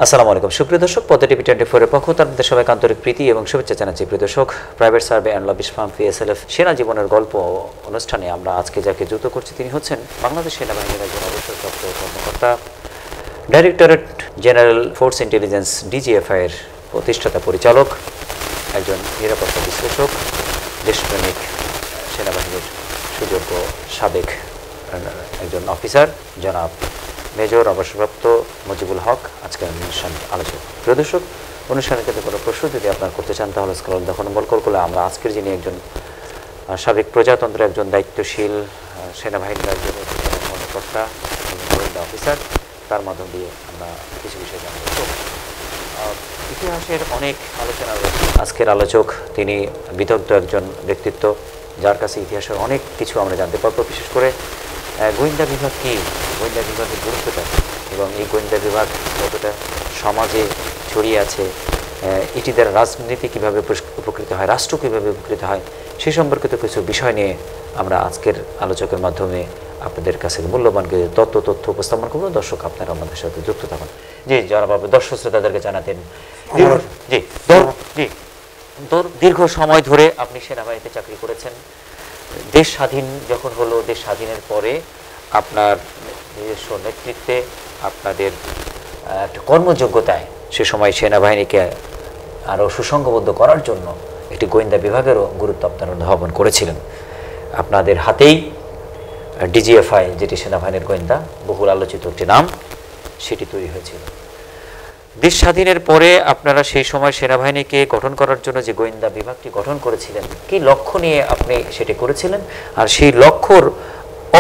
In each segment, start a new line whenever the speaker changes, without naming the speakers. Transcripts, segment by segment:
আসসালামু আলাইকুম সুপ্রিয় দর্শক, পদ্মা টিভি 24 এর পক্ষ থেকে আপনাদের সবাইকে আন্তরিক প্রীতি এবং শুভেচ্ছা জানাচ্ছি। প্রিয় দর্শক, private survey and lobbies firm PSLF সেনা জীবনের গল্প অনুষ্ঠানে আমরা আজকে যাকে যুক্ত করছি তিনি হচ্ছেন বাংলাদেশ সেনাবাহিনীর একজন অবসরপ্রাপ্ত কর্মকর্তা, directorate general force intelligence DGFI এর প্রতিষ্ঠাতা পরিচালক, একজন নিরাপত্তা বিশ্লেষক, দেশপ্রেমিক, সেনাবাহিনীর সুযোগ্য সাবেক একজন অফিসার, জনাব মেজর অবসরপ্রাপ্ত মুজিবুল হক আজকের অনুষ্ঠান আলোচনা। প্রিয় দর্শক, অনুষ্ঠানে কিন্তু কোনো প্রশ্ন যদি আপনারা করতে চান তাহলে স্ক্রল দেখানো বল করলে আমরা আজকের যিনি একজন সাবেক প্রজাতন্ত্রের একজন দায়িত্বশীল সেনাবাহিনীর একজন কর্মকর্তা, গোয়েন্দা অফিসার, তার মাধ্যম দিয়ে আমরা কিছু বিষয় জানব। ইতিহাসের অনেক আলোচনা রয়েছে। আজকের আলোচক তিনি বিদগ্ধ একজন ব্যক্তিত্ব, যার কাছে ইতিহাসের অনেক কিছু আমরা জানতে পারবো। বিশেষ করে গোয়েন্দা বিভাগ কী, গোয়েন্দা বিভাগের গুরুত্বটা এবং এই গোয়েন্দা বিভাগ কতটা সমাজে ছড়িয়ে আছে, এটি দ্বারা রাজনীতি কীভাবে উপকৃত হয়, রাষ্ট্র কীভাবে উপকৃত হয়, সে সম্পর্কিত কিছু বিষয় নিয়ে আমরা আজকের আলোচকের মাধ্যমে আপনাদের কাছে মূল্যবান কিছু তথ্য উপস্থাপন করবো। দর্শক, আপনারা আমাদের সাথে যুক্ত থাকুন। জি জনাব, দর্শক শ্রোতাদেরকে জানাতেন দীর্ঘ সময় ধরে আপনি সেনাবাহিনীতে চাকরি করেছেন। দেশ স্বাধীন যখন হলো, দেশ স্বাধীনের পরে আপনার নিজস্ব নেতৃত্বে আপনাদের একটা কর্মযোগ্যতায় সে সময় সেনাবাহিনীকে আরও সুসংঘবদ্ধ করার জন্য একটি গোয়েন্দা বিভাগেরও গুরুত্ব আপনারা অনুধাবন করেছিলেন। আপনাদের হাতেই ডিজিএফআই, যেটি সেনাবাহিনীর গোয়েন্দা বহুল আলোচিত একটি নাম, সেটি তৈরি হয়েছিল। দেশ স্বাধীনের পরে আপনারা সেই সময় সেনাবাহিনীকে গঠন করার জন্য যে গোয়েন্দা বিভাগটি গঠন করেছিলেন, কি লক্ষ্য নিয়ে আপনি সেটি করেছিলেন, আর সেই লক্ষ্যর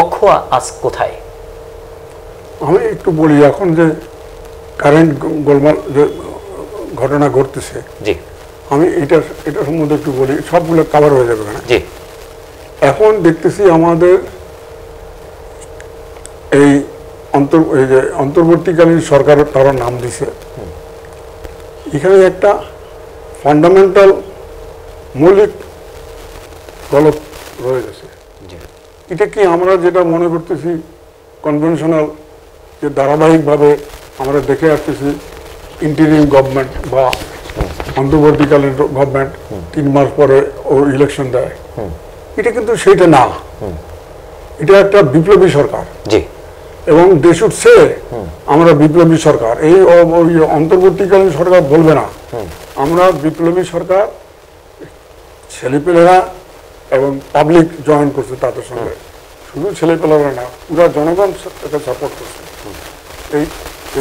অক্ষ আজ কোথায়?
আমি একটু বলি, এখন যে কারেন্ট গোলমাল যে ঘটনা ঘটতেছে, জি আমি এটা সম্বন্ধে একটু বলি, সবগুলো কভার হয়ে যাবে না। জি, এখন দেখতেছি আমাদের এই যে অন্তর্বর্তীকালীন সরকার তারা নাম দিছে, এখানে একটা ফান্ডামেন্টাল মৌলিক গলত রয়ে গেছে। এটা কি আমরা যেটা মনে করতেছি কনভেনশনাল, যে ধারাবাহিকভাবে আমরা দেখে আসতেছি ইন্টারিম গভর্নমেন্ট বা অন্তর্বর্তীকালীন গভর্নমেন্ট 3 মাস পরে ও ইলেকশন দেয়, এটা কিন্তু সেইটা না। এটা একটা বিপ্লবী সরকার, জি, এবং দে শুড সে আমরা বিপ্লবী সরকার। এই অন্তর্বর্তীকালীন সরকার বলবে না আমরা বিপ্লবী সরকার। ছেলেপেলেরা এবং পাবলিক জয়েন করছে তাদের সঙ্গে, শুধু ছেলেপেলেরা না, পুরো জনগণ এটা সাপোর্ট করছে।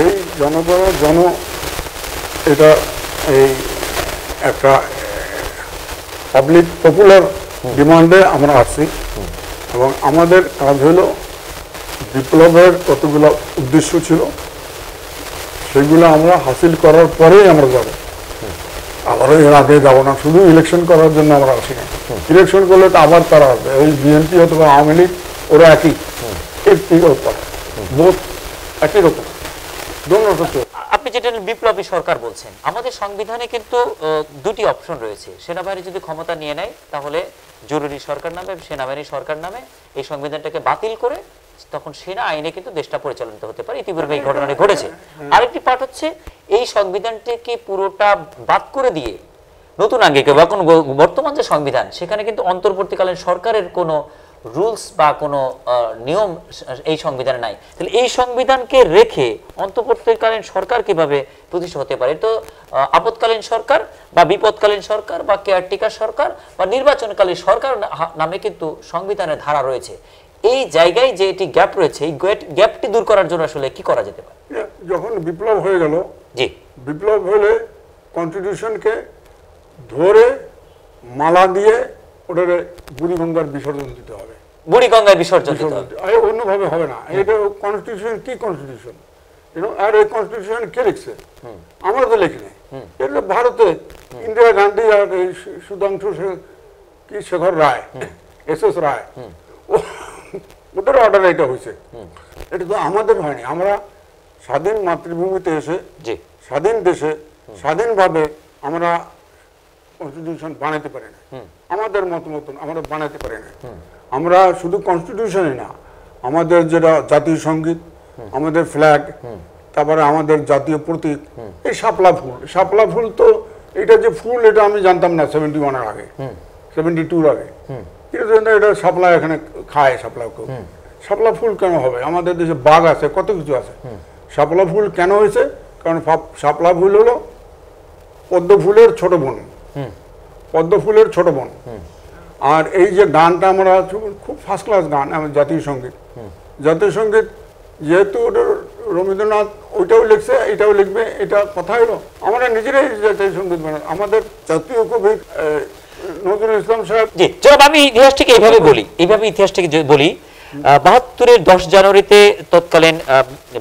এই জনগণ এটা এই একটা পাবলিক পপুলার ডিমান্ডে আমরা আসছি, এবং আমাদের কাজ হলো বিপ্লবের কতগুলো উদ্দেশ্য ছিল সেগুলো আমরা হাসিল করার পরেই আমরা যাব, আবারও এর আগে যাব না। শুধু ইলেকশন করার জন্য আমরা আসি না। ইলেকশন করলে তো আবার তারা আসবে, ওই বিএনপি অথবা আওয়ামী লীগ, ওরা একই বোধ একই রকম।
আপনি যেটা বিপ্লবী সরকার বলছেন, আমাদের সংবিধানে কিন্তু দুটি অপশন রয়েছে। সেনাবাহিনী যদি ক্ষমতা নিয়ে নেয় তাহলে জরুরি সরকার নামে, সেনাবাহিনী সরকার নামে এই সংবিধানটাকে বাতিল করে তখন সেনা আইনে কিন্তু দেশটা পরিচালিত হতে পারে। ইতিপূর্বে এই ঘটনাটি ঘটেছে। আরেকটি পার্ট হচ্ছে এই সংবিধানটিকে পুরোটা বাদ করে দিয়ে নতুন আঙ্গিকে বা কোনো বর্তমান যে সংবিধান, সেখানে কিন্তু অন্তর্বর্তীকালীন সরকারের কোনো রুলস বা কোনো নিয়ম এই সংবিধানে নাই। তাহলে এই সংবিধানকে রেখে অন্তর্বর্তীকালীন সরকার কিভাবে প্রতিষ্ঠা হতে পারে? তো আপৎকালীন সরকার বা বিপদকালীন সরকার বা কেয়ারটেকার সরকার বা নির্বাচনকালীন সরকার নামে কিন্তু সংবিধানের ধারা রয়েছে। এই জায়গায় যে এটি গ্যাপ রয়েছে, এই গ্যাপটি দূর করার জন্য আসলে কি করা যেতে পারে?
যখন বিপ্লব হয়ে গেল, জি, বিপ্লব হলে কনস্টিটিউশনকে ধরে মালা দিয়ে ওটাকে বুড়িগঙ্গার বিসর্জন দিতে হবে।
বুড়িগঙ্গায় বিসর্জন দিতে হবে,
অন্যভাবে হবে না। এটা কনস্টিটিউশন কি কনস্টিটিউশন, আর এই কনস্টিটিউশন কে লিখছে? আমরা তো লিখি নাই। এটা ভারতে ইন্দিরা গান্ধী আর এই সুধাংশু কি শেখর রায়, এস রায়, ওদের অর্ডার এটা হয়েছে। এটা তো আমাদের হয়নি। আমরা স্বাধীন মাতৃভূমিতে এসে, স্বাধীন দেশে স্বাধীনভাবে আমরা কনস্টিটিউশন বানাতে পারি না। আমাদের মতন আমরা বানাতে পারি না। আমরা শুধু কনস্টিটিউশনই না, আমাদের যেটা জাতীয় সঙ্গীত, আমাদের ফ্ল্যাগ, তারপরে আমাদের জাতীয় প্রতীক এই শাপলা ফুল। শাপলা ফুল তো এটা যে ফুল এটা আমি জানতাম না 71-এর আগে, 72-র আগে। এটা শাপলা এখানে খায়, শাপলা কেউ। শাপলা ফুল কেন হবে? আমাদের দেশে বাঘ আছে, কত কিছু আছে। শাপলা ফুল কেন হয়েছে? কারণ শাপলা ফুল হলো পদ্ম ফুলের ছোট বোন, পদ্ম ফুলের ছোট বোন। আর এই যে গানটা আমরা খুব ফার্স্ট ক্লাস গান, আমার জাতীয় সঙ্গীত। জাতীয় সঙ্গীত যেহেতু রবীন্দ্রনাথ ওইটাও লিখছে, এটাও লিখবে, এটা কথা হলো আমরা নিজেরাই জাতীয় সঙ্গীত বানাই। আমাদের জাতীয় কবি নজরুল ইসলাম সাহেব।
জি চলো আমি ইতিহাসটিকে এইভাবে বলি, বলি ৭২-এর 10 জানুয়ারিতে তৎকালীন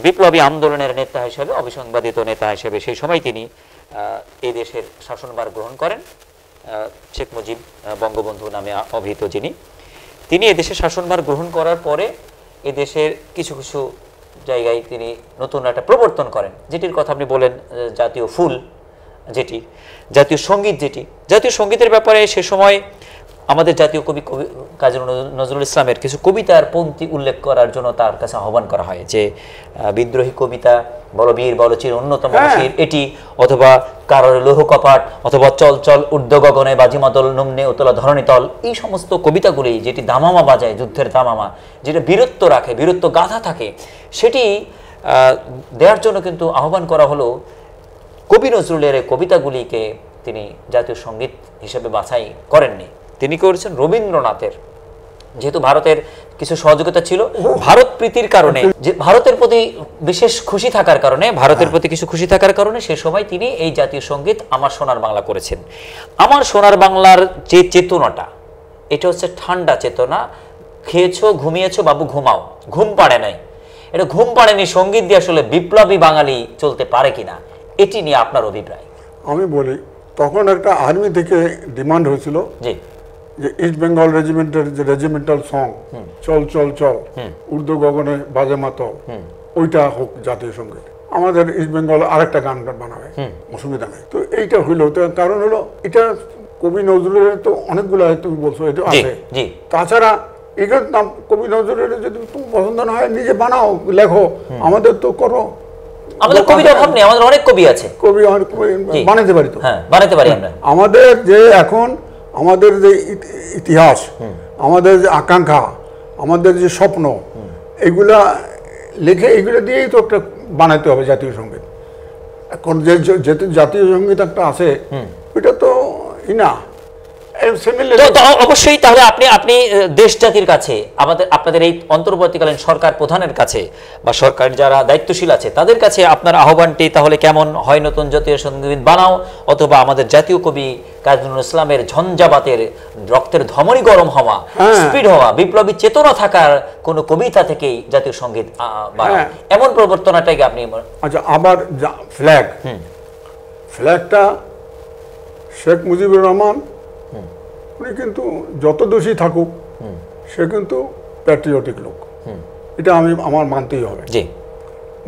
বিপ্লবী আন্দোলনের নেতা হিসেবে, অবিসংবাদিত নেতা হিসেবে সেই সময় তিনি এই দেশের শাসনভার গ্রহণ করেন। শেখ মুজিব বঙ্গবন্ধু নামে অভিহিত যিনি, তিনি এদেশের শাসনভার গ্রহণ করার পরে এদেশের কিছু কিছু জায়গায় তিনি নতুন একটা প্রবর্তন করেন, যেটির কথা আপনি বলেন জাতীয় ফুল, যেটি জাতীয় সঙ্গীত, যেটি জাতীয় সঙ্গীতের ব্যাপারে সে সময় আমাদের জাতীয় কবি কাজী নজরুল ইসলামের কিছু কবিতার পংক্তি উল্লেখ করার জন্য তার কাছে আহ্বান করা হয়, যে বিদ্রোহী কবিতা বড় বীর বলচির অন্যতম শির এটি, অথবা কারোর লৌহ কপাট, অথবা চল চল ঊর্ধ্ব গগনে বাজিমাতল নমনে উতলা ধরণীতল, এই সমস্ত কবিতাগুলি যেটি দামামা বাজায়, যুদ্ধের দামামা, যেটা বীরত্ব রাখে, বীরত্ব গাথা থাকে, সেটি দেওয়ার জন্য কিন্তু আহ্বান করা হলো। কবি নজরুলের কবিতাগুলিকে তিনি জাতীয় সঙ্গীত হিসেবে বাছাই করেননি, তিনি করেছেন রবীন্দ্রনাথের। যেহেতু ভারতের কিছু সহযোগিতা ছিল, ভারত প্রীতির কারণে, যে ভারতের প্রতি বিশেষ খুশি থাকার কারণে, ভারতের প্রতি কিছু খুশি থাকার কারণে সে সময় তিনি এই জাতীয় সঙ্গীত আমার সোনার বাংলা করেছেন। আমার সোনার বাংলার যে চেতনাটা, এটা হচ্ছে ঠান্ডা চেতনা। খেয়েছো, ঘুমিয়েছো বাবু, ঘুমাও, ঘুম পাড়ে নাই, এটা ঘুম পাড়েনি সঙ্গীত দিয়ে আসলে বিপ্লবী বাঙালি চলতে পারে কিনা, এটি নিয়ে আপনার অভিপ্রায়?
আমি বলি, তখন একটা আর্মি থেকে ডিমান্ড হয়েছিল
জি,
যে ইস্ট বেঙ্গল রেজিমেন্টের যে রেজিমেন্টাল সং চল চল চল ঊর্ধ্ব গগনে বাজে মাতল, ওইটা হোক জাতীয় সঙ্গীত। আমাদের ইস্ট বেঙ্গল আরেকটা গান বানাবে, অসুবিধা নেই। তো এইটা হইলো, তো কারণ হলো এটা কবি নজরুলের তো অনেকগুলো তুমি বলছো এটা আছে, তাছাড়া এটার নাম কবি নজরুলের যদি তুমি পছন্দ না হয় নিজে বানাও, লেখো, আমাদের তো করো।
আমাদের কবিতার অভাব নেই, আমাদের অনেক কবি আছে,
কবি বানাতে পারি, তো
হ্যাঁ বানাতে পারি আমরা।
আমাদের যে এখন আমাদের যে ইতিহাস, আমাদের যে আকাঙ্ক্ষা, আমাদের যে স্বপ্ন, এগুলা লিখে এগুলো দিয়েই তো একটা বানাতে হবে জাতীয় সঙ্গীত। এখন যে জাতীয় সঙ্গীত একটা আছে, ওইটা তো না
অবশ্যই। তাহলে আপনি দেশ জাতির কাছে, আপনাদের এই অন্তর্বর্তীকালীন সরকার প্রধানের কাছে বা সরকার যারা দায়িত্বশীল আছে তাদের কাছে আপনার আহ্বানটি তাহলে কেমন হয়? নতুন জাতীয় সঙ্গীত বানাও, অথবা আমাদের জাতীয় কবি কাজী নজরুল ইসলামের ঝঞ্ঝাবাতের রক্তের ধমনী গরম হওয়া, স্পিড হওয়া, বিপ্লবী চেতনা থাকার কোন কবিতা থেকেই জাতীয় সঙ্গীত বানাও, এমন প্রবর্তনাটাকে আপনি।
আচ্ছা, আবার ফ্ল্যাগটা শেখ মুজিবুর রহমান, উনি কিন্তু যত দোষী থাকুক সে কিন্তু প্যাট্রিয়টিক লোক, এটা আমার মানতেই হবে।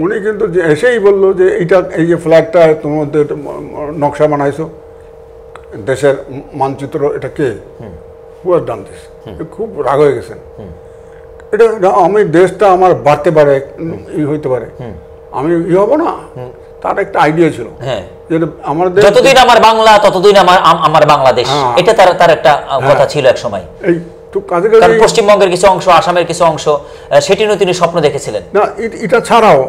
উনি কিন্তু এসেই বললো যে এইটা, এই যে ফ্ল্যাগটা তোমাদের নকশা বানাইছো, দেশের মানচিত্র, এটা কে, হু হ্যাজ ডান দিস? খুব রাগ হয়ে গেছেন। এটা আমি দেশটা আমার বাড়তে পারে, ই হইতে পারে, আমি ই হবো না, তার একটা আইডিয়া ছিল।
যতদিন আমার বাংলা ততদিন আমার বাংলাদেশ, এটা তার একটা কথা ছিল এক সময়। পশ্চিমবঙ্গের কিছু অংশ, আসামের কিছু অংশ, সেটি নিয়ে তিনি স্বপ্ন দেখেছিলেন।
না, এটা ছাড়াও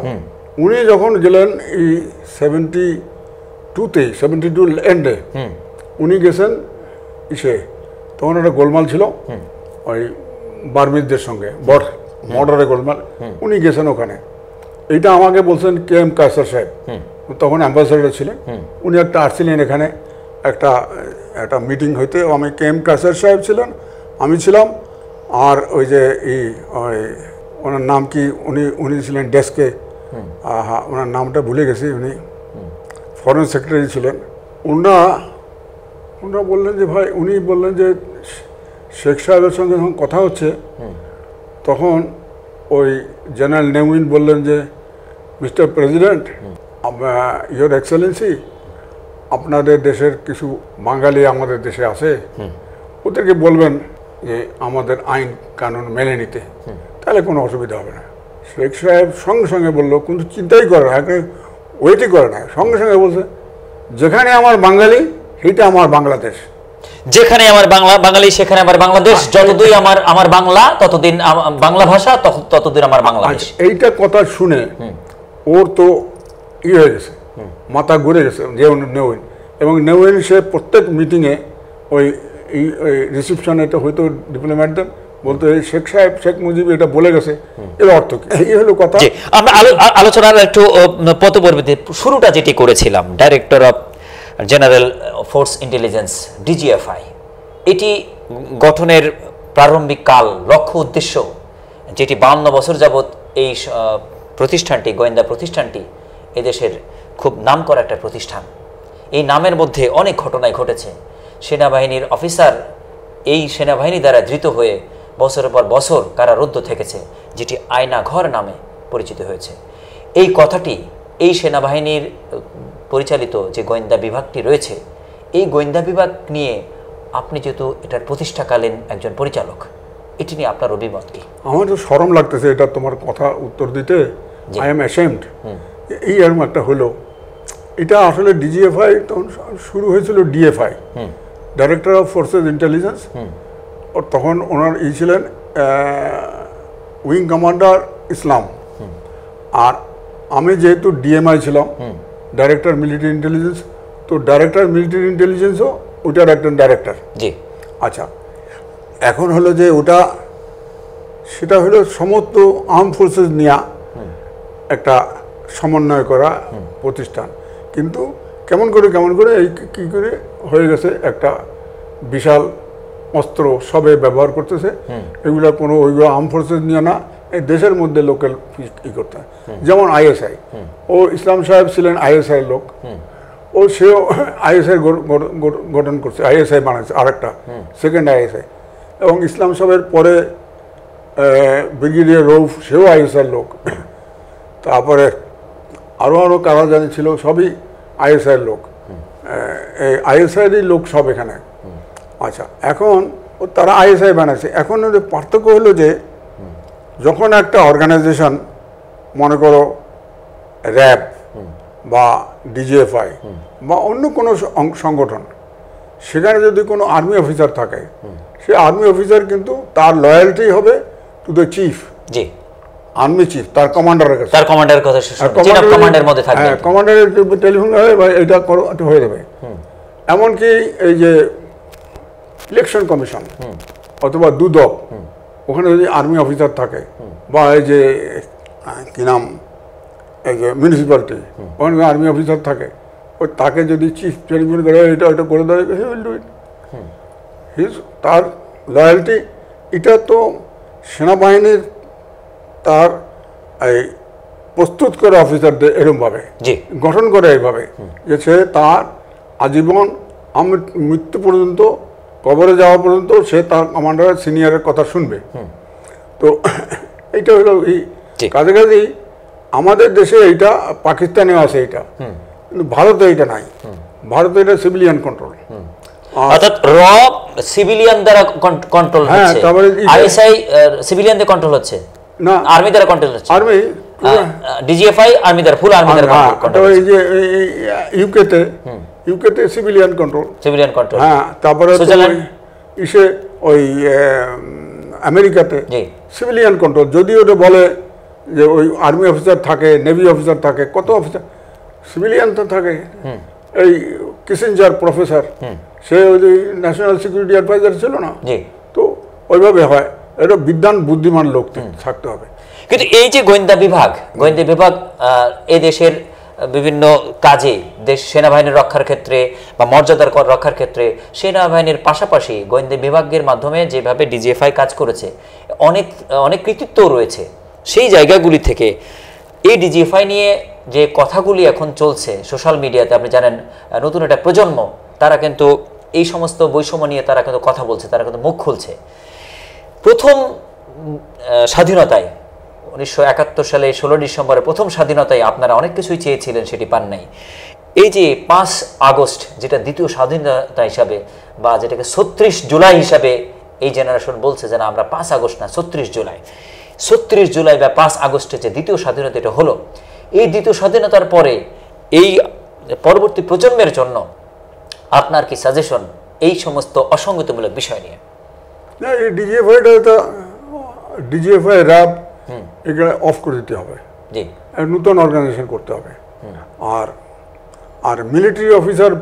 উনি যখন গেলেন এই 72 এন্ডে, উনি গেছেন ইসে, তখন একটা গোলমাল ছিল ওই বার্মিজদের সঙ্গে, বর্ডারে গোলমাল, উনি গেছেন ওখানে। এইটা আমাকে বলছেন KM কায়সার সাহেব, তখন অ্যাম্বাসেডার ছিলেন, উনি একটা আসছিলেন এখানে একটা মিটিং হইতে। আমি KM কায়সার সাহেব ছিলেন, আমি ছিলাম, আর ওই যে ওনার নাম কি, উনি ছিলেন ডেস্কে, ওনার নামটা ভুলে গেছি, উনি ফরেন সেক্রেটারি ছিলেন। ওনারা বললেন যে ভাই, উনি বললেন যে শেখ সাহেবের সঙ্গে যখন কথা হচ্ছে, তখন ওই জেনারেল নেউইন বললেন যে মিস্টার প্রেসিডেন্ট, ইয়োর এক্সেলেন্সি, আপনাদের দেশের কিছু বাঙালি আমাদের দেশে আছে, ওদেরকে বলবেন যে আমাদের আইন কানুন মেনে নিতে, তাহলে কোনো অসুবিধা হবে না। শেখ সাহেব সঙ্গে সঙ্গে বললো, কিন্তু চিন্তাই করে না, ওয়েটই করে না, সঙ্গে সঙ্গে বলছে যেখানে আমার বাঙালি সেইটা আমার বাংলাদেশ,
যেখানে আমার বাঙালি সেখানে আমার বাংলাদেশ, যতদিন আমার বাংলা ততদিন বাংলা ভাষা, ততদিন আমার বাংলাদেশ।
এইটা কথা শুনে ওর তো হয়ে গেছে, মাথা ঘুরে গেছে যে নেওয়েন, এবং নেওয়েন সে প্রত্যেক মিটিংয়ে ওই রিসিপশনে তো হয়তো ডিপ্লোম্যাটদের বলতো এই শেখ সাহেব শেখ মুজিব এটা বলে গেছে, এর অর্থ কি? এই হলো কথা।
আমরা আলোচনার একটু পথপরিবর্তী শুরুটা যেটি করেছিলাম, director of general force intelligence DGFI, এটি গঠনের প্রারম্ভিক কাল, লক্ষ্য, উদ্দেশ্য, যেটি 52 বছর যাবৎ এই প্রতিষ্ঠানটি, গোয়েন্দা প্রতিষ্ঠানটি এদেশের খুব নামকরা একটা প্রতিষ্ঠান। এই নামের মধ্যে অনেক ঘটনাই ঘটেছে। সেনাবাহিনীর অফিসার এই সেনাবাহিনী দ্বারা ধৃত হয়ে বছরের পর বছর কারারুদ্ধ থেকেছে, যেটি আয়না ঘর নামে পরিচিত হয়েছে। এই কথাটি এই সেনাবাহিনীর পরিচালিত যে গোয়েন্দা বিভাগটি রয়েছে, এই গোয়েন্দা বিভাগ নিয়ে আপনি যেহেতু এটার প্রতিষ্ঠাকালীন একজন পরিচালক, এটি নিয়ে আপনার অভিমত কি?
আমার তো শরম লাগতেছে এটা তোমার কথা উত্তর দিতে, আই এম অ্যাশেমড। এই এরকম একটা হলো, এটা আসলে ডিজিএফআই তখন শুরু হয়েছিল DFI, director of forces intelligence. তখন ওনার ছিলেন উইং কমান্ডার ইসলাম, আর আমি যেহেতু ডিএমআই ছিলাম, ডাইরেক্টর মিলিটারি ইন্টেলিজেন্স, তো ডাইরেক্টর মিলিটারি ইন্টেলিজেন্সও ওটার একজন ডাইরেক্টর।
জি,
আচ্ছা, এখন হলো যে ওটা সেটা হলো সমস্ত আর্ম ফোর্সেস নিয়ে একটা সমন্বয় করা প্রতিষ্ঠান, কিন্তু কেমন করে এই কী করে হয়ে গেছে একটা বিশাল অস্ত্র সবে ব্যবহার করতেছে, এগুলো কোনো ওইগুলো আর্ম ফোর্সেস নিয়ে না, এই দেশের মধ্যে লোকাল ই করতে হয়। যেমন আইএসআই, ও ইসলাম সাহেব ছিলেন আইএসআই লোক, ও সেও আইএসআই গঠন করছে, আইএসআই বানাচ্ছে আরেকটা সেকেন্ড আইএসআই, এবং ইসলাম সাহেবের পরে ব্রিগেডিয়ার রৌফ, সেও আইএসআই লোক, তারপরে আরও কারা জানি ছিল, সবই আইএসআই লোক, এই আইএসআইয়েরই লোক সব এখানে। আচ্ছা, এখন তারা আইএসআই বানাচ্ছে। এখন ওদের পার্থক্য হলো যে যখন একটা অর্গানাইজেশন, মনে করো র্যাব বা ডিজিএফআই বা অন্য কোনো সংগঠন, সেখানে যদি কোনো আর্মি অফিসার থাকে, সে আর্মি অফিসার কিন্তু তার লয়্যালটি হবে to the chief,
G,
army chief, তার কমান্ডারের কাছে,
তার কমান্ডারের কথা কমান্ডারের মধ্যে থাকবে,
হ্যাঁ, কমান্ডারের টেলিফোন হবে বা এটা করো, এটা হয়ে যাবে। এমনকি এই যে ইলেকশন কমিশন অথবা দুদক, ওখানে যদি আর্মি অফিসার থাকে, বা এই যে কী নাম, এই যে মিউনিসিপ্যালিটি, ওখানে আর্মি অফিসার থাকে, ওই তাকে যদি চিফ টেলিফোন করে এটা করে দেয়, হি উইল ডু ইট, তার লয়্যালটি। এটা তো সেনাবাহিনীর তার এই প্রস্তুত করে অফিসারদের এরকমভাবে গঠন করে এইভাবে যে সে তার আজীবন মৃত্যু পর্যন্ত, কবরে যাওয়া পর্যন্ত সে তার কমান্ডারের সিনিয়রের কথা শুনবে। তো এইটা হলো এই কাছাকাছি আমাদের দেশে এইটা, পাকিস্তানেও আছে এইটা, কিন্তু ভারতে এইটা নাই। ভারতে এটা সিভিলিয়ান কন্ট্রোল,
অর্থাৎ র সিভিলিয়ান দ্বারা কন্ট্রোল হচ্ছে,
তারপরে
আইএসআই সিভিলিয়ানদের কন্ট্রোল হচ্ছে না, আর্মি দ্বারা কন্ট্রোল হচ্ছে,
আর্মি
ডিজিএফআই আর্মি দ্বারা, ফুল আর্মি দ্বারা কন্ট্রোল।
এই যে ইউকেতে সিভিলিয়ান কন্ট্রোল, হ্যাঁ, তারপরে ইসে ওই আমেরিকাতে সিভিলিয়ান কন্ট্রোল। যদি ওটা বলে যে ওই আর্মি অফিসার থাকে, নেভি অফিসার থাকে, কত অফিসার সিভিলিয়ান তো থাকে। এই কিসিঞ্জার প্রফেসর, সে ওই ন্যাশনাল সিকিউরিটি অ্যাডভাইজার ছিল না, তো ওইভাবে হয়। এটা বিদ্বান বুদ্ধিমান লোক থাকতে হবে।
কিন্তু এই যে গোয়েন্দা বিভাগ এই দেশের বিভিন্ন কাজে, দেশ সেনাবাহিনীর রক্ষার ক্ষেত্রে বা মর্যাদার রক্ষার ক্ষেত্রে সেনাবাহিনীর পাশাপাশি গোয়েন্দা বিভাগের মাধ্যমে যেভাবে ডিজিএফআই কাজ করেছে, অনেক কৃতিত্বও রয়েছে। সেই জায়গাগুলি থেকে এই ডিজিএফআই নিয়ে যে কথাগুলি এখন চলছে সোশ্যাল মিডিয়াতে, আপনি জানেন নতুন একটা প্রজন্ম, তারা কিন্তু এই সমস্ত বৈষম্য নিয়ে তারা কিন্তু কথা বলছে, তারা কিন্তু মুখ খুলছে। প্রথম স্বাধীনতায় 1971 সালে 16 ডিসেম্বরে প্রথম স্বাধীনতায় আপনারা অনেক কিছুই চেয়েছিলেন, সেটি পান নাই। এই যে 5 আগস্ট, যেটা দ্বিতীয় স্বাধীনতা হিসাবে বা যেটাকে 36 জুলাই হিসাবে এই জেনারেশন বলছে যে না, আমরা 5 আগস্ট না 36 জুলাই, 36 জুলাই বা 5 আগস্টে যে দ্বিতীয় স্বাধীনতা এটা হলো, এই দ্বিতীয় স্বাধীনতার পরে এই পরবর্তী প্রজন্মের জন্য আপনার কি সাজেশন এই সমস্ত অসঙ্গতিমূলক বিষয় নিয়ে?
না, এই ডিজিএফআই র্যাব এখানে অফ করে দিতে হবে,
জি,
নতুন অর্গানাইজেশন করতে হবে। আর আর মিলিটারি অফিসার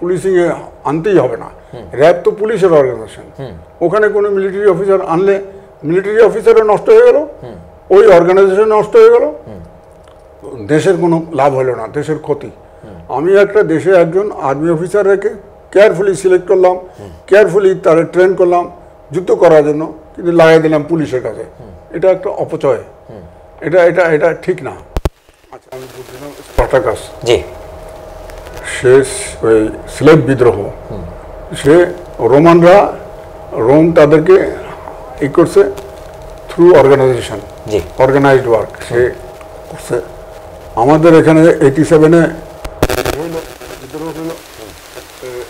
পুলিশিংয়ে আনতেই হবে না। র্যাব তো পুলিশের অর্গানাইজেশন, ওখানে কোনো মিলিটারি অফিসার আনলে মিলিটারি অফিসারও নষ্ট হয়ে গেল, ওই অর্গানাইজেশন নষ্ট হয়ে গেল, দেশের কোনো লাভ হলো না, দেশের ক্ষতি। আমি একটা দেশে একজন আর্মি অফিসার রেখে কেয়ারফুলি সিলেক্ট করলাম, কেয়ারফুলি তারা ট্রেন করলাম যুদ্ধ করার জন্য, কিন্তু লাগাই দিলাম পুলিশের কাছে। এটা একটা অপচয়, এটা এটা এটা ঠিক না। আচ্ছা, আমি বলছিলাম স্পার্টাকাস,
জি,
শেষ ওই স্লেভ বিদ্রোহ, সে রোম তাদেরকে ই করছে থ্রু অর্গানাইজেশন,
জি,
অর্গানাইজড ওয়ার্ক সে করছে। আমাদের এখানে 87-এ বিদ্রোহ হইল,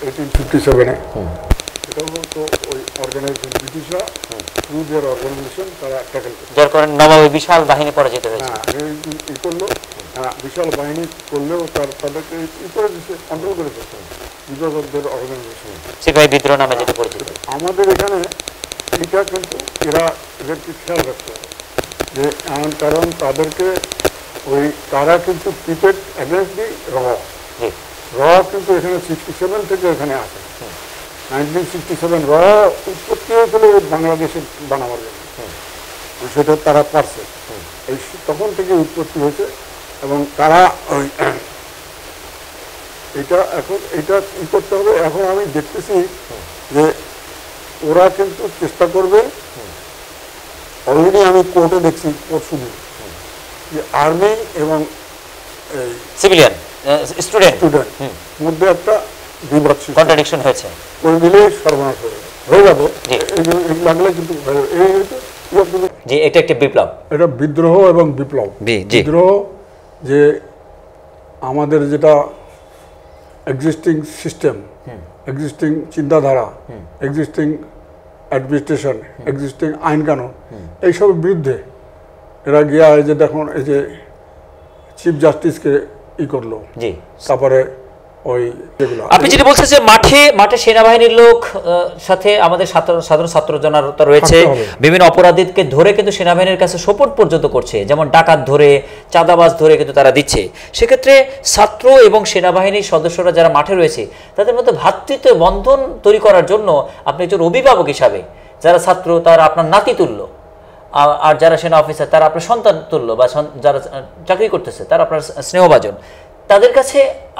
1857-এ, এটাও তো ওই অর্গানাইজেশন ব্রিটিশরা থ্রু দেয়ার অর্গানাইজেশন তারা ট্যাকেল করছে,
যার কারণে নবাবে বিশাল বাহিনী পরাজিত হয়েছে।
ই করলো, বিশাল বাহিনী করলেও তাদেরকে ই করে দিচ্ছে, কন্ট্রোল করেছে বিকজ অফ দেয়ার অর্গানাইজেশন,
সিপাহী বিদ্রোহ নামে যেটা পরিচিত।
আমাদের এখানে এটা কিন্তু এদেরকে খেয়াল রাখতে হবে যে কারণ তাদেরকে তারা কিন্তু প্রিপেড অ্যাগেন্স্ট দি র কিন্তু এখানে 67 থেকে এখানে আসে। 1967 র উৎপত্তি হয়েছিল বাংলাদেশের বানাবার জন্য, সেটা তারা পারছে, এই তখন থেকে উৎপত্তি হয়েছে। এবং তারা ওই এটা এখন এটা ই করতে হবে। এখন আমি দেখতেছি যে ওরা কিন্তু চেষ্টা করবে, অলরেডি আমি কোর্টে দেখছি পরশুদিন, যে আর্মি এবং
সিভিলিয়ান স্টুডেন্ট
মধ্যে একটা বিবাদ
কন্ট্রাডিকশন হয়েছে,
ওই মিলেই সর্বনাশ হয়ে যাবে। লাগলে কিন্তু
যে এটা একটা বিপ্লব,
এটা বিদ্রোহ এবং বিপ্লব। বিদ্রোহ যে আমাদের যেটা এক্সিস্টিং সিস্টেম, এক্সিস্টিং চিন্তাধারা, এক্সিস্টিং অ্যাডমিনিস্ট্রেশন, এক্সিস্টিং আইন কানুন, এইসবের বিরুদ্ধে এরা গিয়া এই যে দেখুন এই যে চিফ জাস্টিসকে ই করলো, তারপরে ওই যেগুলো
আপনি যেটা বলছেন যে মাঠে সেনাবাহিনীর লোক সাথে আমাদের সাধারণ ছাত্র জনতা রয়েছে, বিভিন্ন অপরাধীকে ধরে কিন্তু সেনাবাহিনীর কাছে সোপর্দ পর্যন্ত করছে, যেমন ডাকাত ধরে, চাঁদাবাজ ধরে কিন্তু তারা দিচ্ছে। সেক্ষেত্রে ছাত্র এবং সেনাবাহিনীর সদস্যরা যারা মাঠে রয়েছে তাদের মধ্যে ভ্রাতৃত্ব বন্ধন তৈরি করার জন্য আপনি একজন অভিভাবক হিসাবে, যারা ছাত্র তারা আপনার নাতি তুল্য, আর যারা সেনা অফিসার তারা আপনার সন্তান তুল্য, বা যারা চাকরি করতেছে তারা আপনার স্নেহভাজন, তাদের কাছে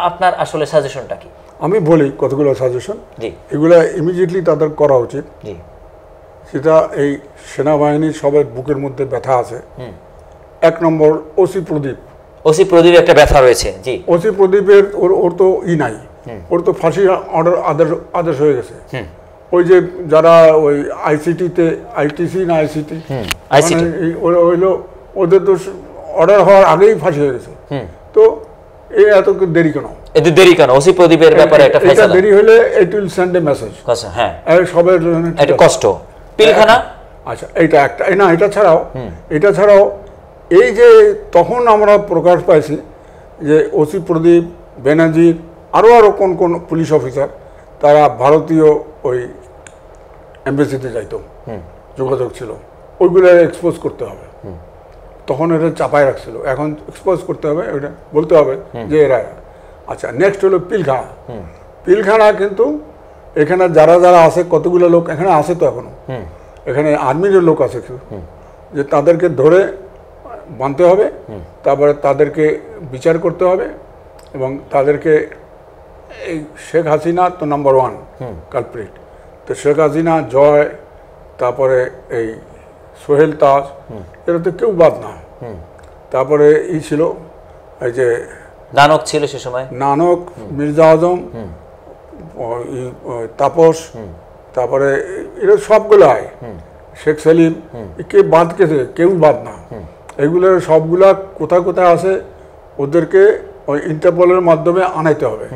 আপনার আসলে সাজেশনটা কি?
আমি বলি কতগুলো সাজেশন, এগুলো ইমিডিয়েটলি তাদের করা উচিত। সেটা এই সেনাবাহিনীর সবার বুকের মধ্যে ব্যথা আছে। 1 নম্বর ওসি প্রদীপ
একটা ব্যথা রয়েছে। জি,
ওসি প্রদীপের ওর তো নাই, ওর তো ফাঁসি অর্ডার আদেশ হয়ে গেছে। ওই যে যারা ওই আইসিটিতে আইটিসি না আইসিটি হইলো, ওদের তো অর্ডার হওয়ার আগেই ফাঁসি হয়ে গেছে। তো এই এত দেরি কেন?
ওসি প্রদীপের ব্যাপারে একটা ফয়সালা
দেরি হলে it will send A message.
হ্যাঁ,
সবার জন্য
একটা কষ্ট। পিলখানা,
আচ্ছা এইটা একটা না, এটা ছাড়াও এই যে তখন আমরা প্রকাশ পাইছি যে ওসি প্রদীপ, বেনাজির, আরো কোন পুলিশ অফিসার তারা ভারতীয় ওই এমবেসিতে যাইতো, যোগাযোগ ছিল, ওইগুলো এক্সপোজ করতে হবে। তখন এটা চাপায় রাখছিল, এখন এক্সপোজ করতে হবে, ওইটা বলতে হবে যে এরা। আচ্ছা, নেক্সট হলো পিলখানা কিন্তু এখানে যারা আছে, কতগুলো লোক এখানে আছে, তো এখনো এখানে আর্মির লোক আছে যে তাদেরকে ধরে বাঁধতে হবে, তারপরে তাদেরকে বিচার করতে হবে, এবং তাদেরকে এই শেখ হাসিনা তো নাম্বার 1 কালপ্রিট, তো শেখ হাসিনা, জয়, তারপরে এই সোহেল তাজ, এরা তো কেউ বাদ না। তারপরে ছিল এই যে
নানক ছিল সে সময়,
নানক, মির্জা আজম, তাপস, তারপরে এরা সবগুলো হয়, শেখ সেলিম, কে বাদ গেছে? কেউ বাদ না। এগুলোর সবগুলা কোথায় আছে, ওদেরকে ওই ইন্টারপোলের মাধ্যমে আনাইতে হবে।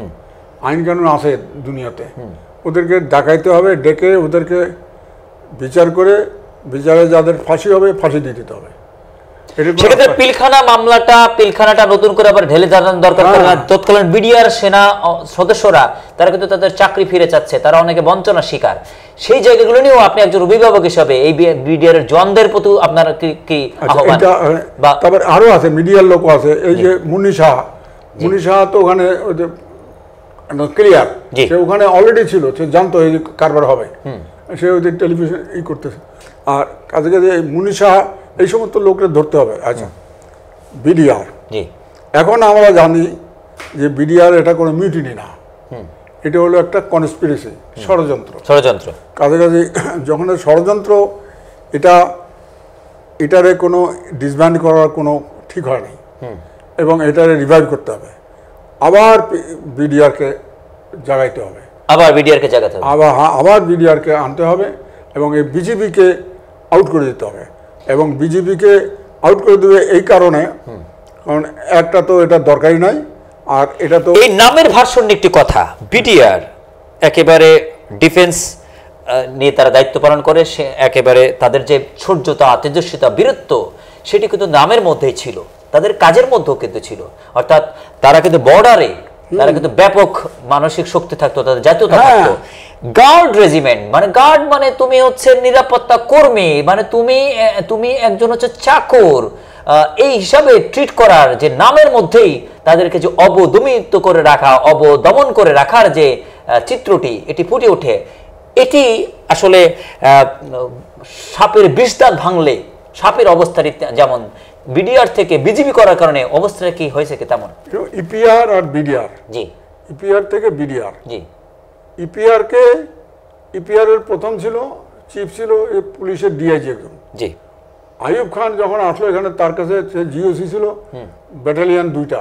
আইন কানুন আছে দুনিয়াতে, ওদেরকে ডাকাইতে হবে, ডেকে ওদেরকে বিচার করে বিচারে যাদের ফাঁসি হবে ফাঁসি দিয়ে দিতে হবে।
সেক্ষেত্রে পিলখানাটা নতুন করে আবার ঢেলে দেওয়ার দরকার পড়ে না। তৎকালীন বিডিআর সেনা সদস্যরা তারা কিন্তু তাদের চাকরি ফিরে যাচ্ছে, তারা অনেকে বঞ্চনার শিকার। সেই জায়গাগুলো নিয়েও আপনি একজন অভিভাবক হিসাবে এই বিডিআর জওয়ানদের প্রতি আপনার কি আহ্বান?
তারপর আরো আছে মিডিয়ার লোক আছে, এই যে মুন্নি সাহা তো ওখানে ক্লিয়ার, সে ওখানে অলরেডি ছিল, সে জানতো এই কারবার হবে, সে ওদের টেলিভিশন করতেছে। আর কাছে কাছে মুন্নি সাহা এই সমস্ত লোকদের ধরতে হবে। আচ্ছা, বিডিআর এখন আমরা জানি যে বিডিআর এটা কোনো মিউটিনি না, এটা হলো একটা কনস্পিরেসি, ষড়যন্ত্র। কাছে কাছে যখন ষড়যন্ত্র, এটারে কোনো ডিসব্যান্ড করার কোনো ঠিক হয় নাই, এবং এটারে রিভাইভ করতে হবে, আবার বিডিআরকে জাগাইতে হবে,
আবার বিডিআরকে আনতে হবে, এবং এই বিজেপিকে আউট করে দিতে হবে। এবং বিজেপিকে আউট করে দেবে এই কারণে, কারণ একটা তো এটা দরকারই নাই, আর এটা তো এই নামের ভার্সন একটি কথা, বিডিআর একেবারে ডিফেন্স নিয়ে তারা দায়িত্ব পালন করে, সে একেবারে তাদের যে শৌর্যতা, তেজস্বিতা, বীরত্ব সেটি কিন্তু নামের মধ্যেই ছিল, তাদের কাজের মধ্যেও কিন্তু ছিল। অর্থাৎ তারা কিন্তু বর্ডারে তারা কিন্তু ব্যাপক মানসিক শক্তি থাকতো, তাদের জাতীয়তা থাকতো। গার্ড রেজিমেন্ট মানে গার্ড মানে তুমি হচ্ছে নিরাপত্তা কর্মী, মানে তুমি একজন হচ্ছে চাকর, এই হিসাবে ট্রিট করার যে নামের মধ্যেই তাদেরকে যে অবদমিত করে রাখা, অবদমন করে রাখার যে চিত্রটি এটি ফুটে ওঠে, এটি আসলে সাপের বিষদাঁত ভাঙলে সাপের অবস্থাটি যেমন বিডিআর থেকে বিজেপি করার কারণে অবস্থাটা কি হয়েছে কি তেমন।
ইপিআর আর বিডিআর, ইপিআর থেকে বিডিআর, ইপিআর এর প্রথম ছিল চিফ ছিল পুলিশের ডিআইজি একজন, আইয়ুব খান যখন আসলো এখানে, তার কাছে জিওসি ছিল ব্যাটালিয়ান 2টা,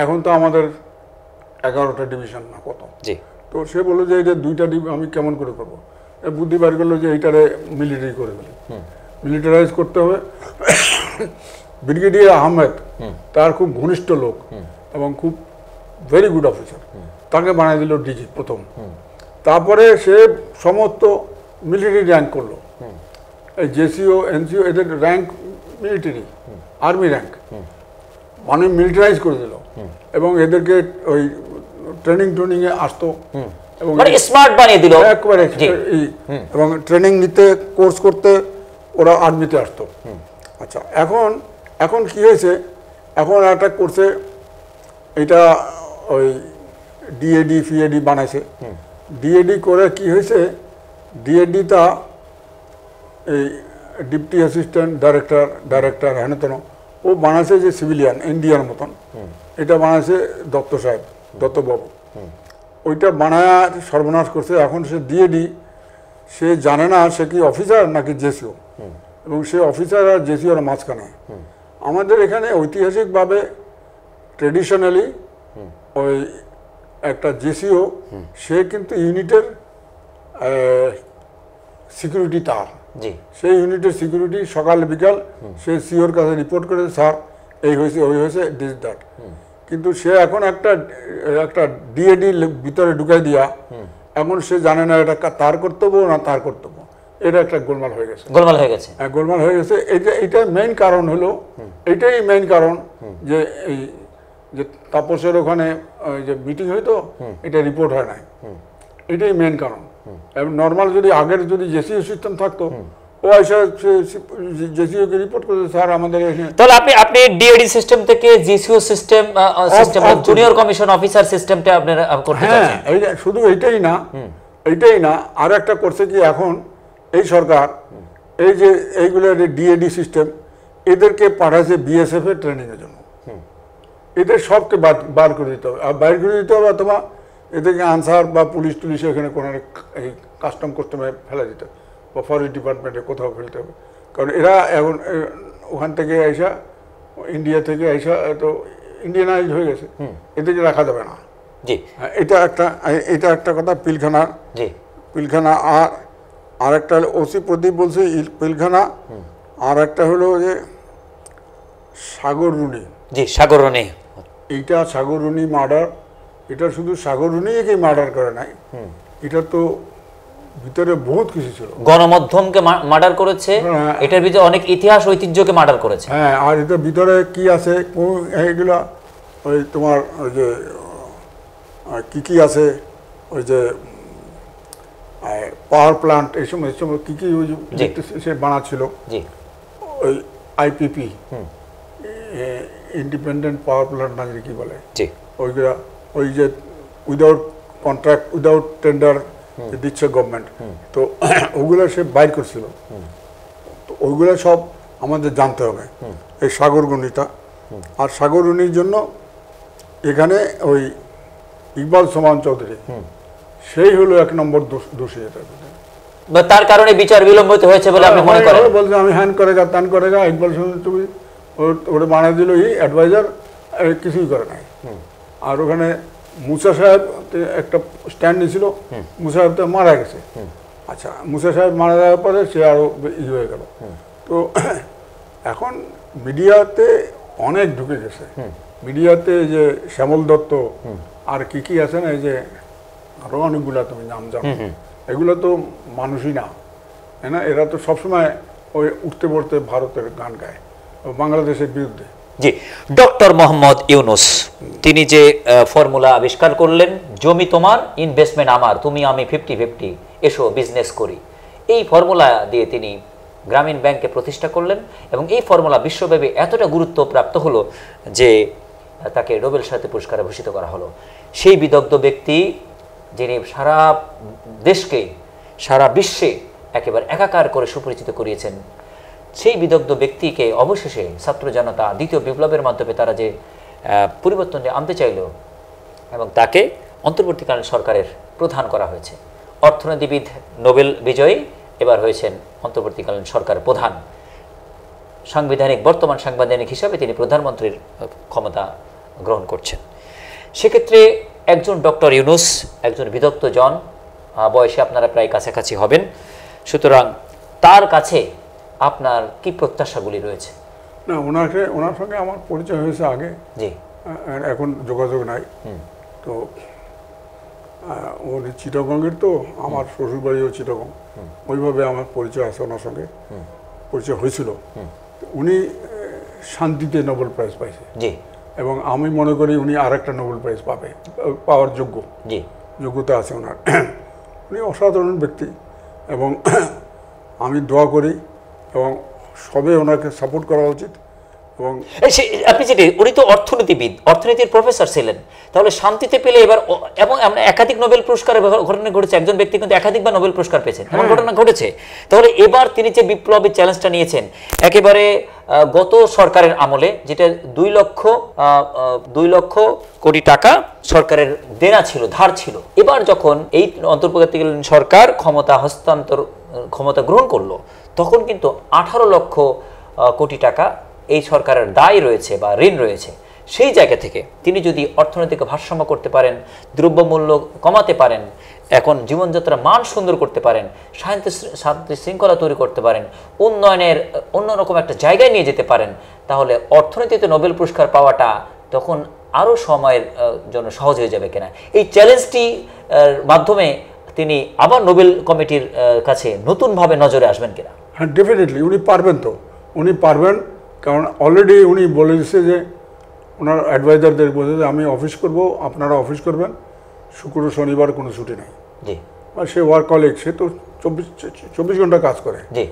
এখন তো আমাদের 11টা ডিভিশন না কত। তো সে বললো যে এটা 2টা আমি কেমন করে করবো, বুদ্ধি বার করলো যে এইটারে মিলিটারি করে ফেলি, মিলিটারাইজ করতে হবে। ব্রিগেডিয়ার আহমেদ তার খুব ঘনিষ্ঠ লোক এবং খুব ভেরি গুড অফিসার, তাকে বানিয়ে দিল ডিজি প্রথম। তারপরে সে সমস্ত মিলিটারি র্যাঙ্ক করলো, এই জেসিও এনসিও এদের র্যাঙ্ক মিলিটারি, আর্মি র্যাঙ্ক, মানে মিলিটারাইজ করে দিল, এবং এদেরকে ওই ট্রেনিংয়ে আসতো, এবং
স্মার্ট বানিয়ে দিল
একবারে, এবং ট্রেনিং নিতে, কোর্স করতে ওরা আর্মিতে আসতো। আচ্ছা, এখন কি হয়েছে, এখন একটা করছে, এটা ওই ডিএডি ফিএডি বানাইছে। ডিএডি করে কি হয়েছে, ডিএডিটা এই ডিপটি অ্যাসিস্ট্যান্ট ডাইরেক্টর হেন তেন ও বানাইছে যে সিভিলিয়ান ইন্ডিয়ার মতন, এটা বানাইছে দত্তবাবু, ওইটা বানায় সর্বনাশ করছে। এখন সে ডিএডি, সে জানে না সে কি অফিসার নাকি জেসিও, এবং সে অফিসার আর জেসিওর মাঝখানে। আমাদের এখানে ঐতিহাসিকভাবে ট্রেডিশনালি ওই একটা জেসিও, সে কিন্তু ইউনিটের সিকিউরিটি, তার সেই ইউনিটের সিকিউরিটি সকাল বিকাল সে সিওর কাছে রিপোর্ট করে, স্যার এই হয়েছে ওই হয়েছে দিস দ্যাট। কিন্তু সে এখন একটা ডিএডি ভিতরে ঢুকাই দিয়া, এখন সে জানে না এটা তার কর্তব্য না তার কর্তব্য, এটা একটা গোলমাল হয়ে গেছে, গোলমাল হয়ে গেছে। এইটা মেইন কারণ হলো, এইটাই মেইন কারণ যে এই যে তাপসের ওখানে যে মিটিং হইতো, এটা রিপোর্ট হয় নাই, এটাই মেইন কারণ। এবং নর্মাল যদি আগের যদি জেসিও সিস্টেম থাকতো, ও এসে জেসিওকে রিপোর্ট করতে, স্যার আমাদের এখানে।
তাহলে আপনি ডিএডি সিস্টেম থেকে জিসিও সিস্টেম জুনিয়র কমিশন অফিসার সিস্টেমটা আপনারা করতে চাচ্ছেন?
হ্যাঁ, শুধু এইটাই না, আর একটা করছে কি, এখন এই সরকার এই যে এইগুলো ডিএডি সিস্টেম, এদেরকে পাঠাচ্ছে বিএসএফ এর ট্রেনিং এর জন্য, এদের সবকে বার করে দিতে হবে। আর বাইর করে দিতে হবে, অথবা এদেরকে আনসার বা পুলিশ টুলিশ এখানে কোনো এই কাস্টম করতে ফেলে দিতে হবে, বা ফরেস্ট ডিপার্টমেন্টে কোথাও ফেলতে হবে। কারণ এরা এখন ওখান থেকে আইসা, ইন্ডিয়া থেকে আইসা তো ইন্ডিয়ানাইজ হয়ে গেছে, এদেরকে রাখা যাবে না। এটা একটা কথা। পিলখানা আর একটা ওসি প্রদীপ বলছে পিলখানা, আর একটা হলো যে সাগররুনি, এইটা সাগররুনি মার্ডার। এটা শুধু সাগররুনিকে মার্ডার করে নাই, এটা তো ভিতরে বহুত কিছু ছিল।
গণমাধ্যমকে মার্ডার করেছে,
হ্যাঁ।
এটার ভিতরে অনেক ইতিহাস ঐতিহ্যকে মার্ডার করেছে।
হ্যাঁ, আর এটার ভিতরে কি আছে এইগুলা ওই তোমার ওই যে কি আছে ওই যে পাওয়ার প্লান্ট এই সময় কি ওই যে সে বানাচ্ছিল
জি
ওই আইপিপি ইন্ডিপেন্ডেন্ট পাওয়ার প্লান্ট না কি বলে
জি,
ওইগুলা ওই যে উইদাউট কন্ট্রাক্ট উইদাউট টেন্ডার দিচ্ছে গভর্নমেন্ট, তো ওগুলো সে বাইর করছিল। তো ওইগুলো সব আমাদের জানতে হবে, এই সাগরগণিটা। আর সাগরগণির জন্য এখানে ওই ইকবাল সোমান চৌধুরী সেই হলো 1 নম্বর দোষী।
তার কারণে বিচার বিলম্বিত হয়েছে বলে আপনি মনে করেন?
বলছে আমি হ্যান করেগা তান করেগা, ইকবাল সোমান চৌধুরী ওটা বানিয়ে দিল অ্যাডভাইজার, কিছুই করে নাই। আর ওখানে মুসা সাহেব একটা স্ট্যান্ড নিয়েছিল, মুসা সাহেব তো মারা গেছে। আচ্ছা, মুসা সাহেব মারা যাওয়ার পরে সে আরো হয়ে গেল। তো এখন মিডিয়াতে অনেক ঢুকে গেছে। মিডিয়াতে যে শ্যামল দত্ত আর কি আছে না, এই যে আরো অনেকগুলা তুমি নাম জানো, এগুলো তো মানুষই না, তাই না? এরা তো সবসময় ওই উঠতে পড়তে ভারতের গান গায় বাংলাদেশের বিরুদ্ধে।
জি, ডক্টর মোহাম্মদ ইউনূস তিনি যে ফর্মুলা আবিষ্কার করলেন, জমি তোমার ইনভেস্টমেন্ট আমার, তুমি আমি 50-50, এসো বিজনেস করি, এই ফর্মুলা দিয়ে তিনি গ্রামীণ ব্যাংকে প্রতিষ্ঠা করলেন। এবং এই ফর্মুলা বিশ্বব্যাপী এতটা গুরুত্ব প্রাপ্ত হলো যে তাকে নোবেল শান্তি পুরস্কারে ভূষিত করা হলো। সেই বিদগ্ধ ব্যক্তি যিনি সারা দেশকে সারা বিশ্বে একেবারে একাকার করে সুপরিচিত করিয়েছেন, সেই বিদগ্ধ ব্যক্তিকে অবশেষে ছাত্র জনতা দ্বিতীয় বিপ্লবের মাধ্যমে তারা যে পরিবর্তন আনতে চাইল এবং তাকে অন্তর্বর্তীকালীন সরকারের প্রধান করা হয়েছে। অর্থনীতিবিদ নোবেল বিজয়ী এবার হয়েছেন অন্তর্বর্তীকালীন সরকার প্রধান। বর্তমান সাংবিধানিক হিসাবে তিনি প্রধানমন্ত্রীর ক্ষমতা গ্রহণ করছেন। সেক্ষেত্রে একজন ডক্টর ইউনূস একজন বিদগ্ধ জন, বয়সে আপনারা প্রায় কাছাকাছি হবেন, সুতরাং তার কাছে আপনার কি প্রত্যাশাগুলি রয়েছে?
না, ওনার সঙ্গে আমার পরিচয় হয়েছে আগে,
জি,
এখন যোগাযোগ নাই। তো উনি চিটাগংয়ের, তো আমার শ্বশুরবাড়িও চিটাগং, ওইভাবে আমার পরিচয় আছে, ওনার সঙ্গে পরিচয় হয়েছিল। উনি শান্তিতে নোবেল প্রাইজ পাইছে,
জি,
এবং আমি মনে করি উনি আরেকটা নোবেল প্রাইজ পাওয়ার
জি,
যোগ্যতা আছে ওনার। উনি অসাধারণ ব্যক্তি এবং আমি দোয়া করি এবং সবে ওনাকে সাপোর্ট করা উচিত। এবং
আপনি যেটি, উনি তো অর্থনীতিবিদ, অর্থনীতির প্রফেসর ছিলেন, তাহলে শান্তিতে পেলে এবার, এবং একাধিক নোবেল পুরস্কারের ঘটনা ঘটেছে, একজন ব্যক্তি কিন্তু একাধিকবার নোবেল পুরস্কার পেয়েছেন, এমন ঘটনা ঘটেছে। তাহলে এবার তিনি যে বিপ্লবী চ্যালেঞ্জটা নিয়েছেন, একেবারে গত সরকারের আমলে যেটা 2 লক্ষ কোটি টাকা সরকারের দেনা ছিল, ধার ছিল, এবার যখন এই অন্তর্বর্তীকালীন সরকার ক্ষমতা গ্রহণ করলো, তখন কিন্তু 18 লক্ষ কোটি টাকা এই সরকারের দায় রয়েছে বা ঋণ রয়েছে। সেই জায়গা থেকে তিনি যদি অর্থনৈতিক ভারসাম্য করতে পারেন, দ্রব্যমূল্য কমাতে পারেন, এখন জীবনযাত্রার মান সুন্দর করতে পারেন, শান্তি শৃঙ্খলা তৈরি করতে পারেন, উন্নয়নের অন্যরকম একটা জায়গায় নিয়ে যেতে পারেন, তাহলে অর্থনীতিতে নোবেল পুরস্কার পাওয়াটা তখন আরও সময়ের জন্য সহজ হয়ে যাবে কিনা, এই চ্যালেঞ্জটি মাধ্যমে তিনি আবার নোবেল কমিটির কাছে নতুনভাবে নজরে আসবেন কিনা?
হ্যাঁ, ডেফিনেটলি উনি পারবেন, তো উনি পারবেন, কারণ অলরেডি উনি বলে দিচ্ছে যে ওনার অ্যাডভাইজারদের বলে যে আমি অফিস করব, আপনারা অফিস করবেন, শুক্র শনিবার কোনো ছুটি নেই।
জি,
আর সে ওয়ার্কহলিক, সে তো 24 ঘন্টা কাজ করে,
জি,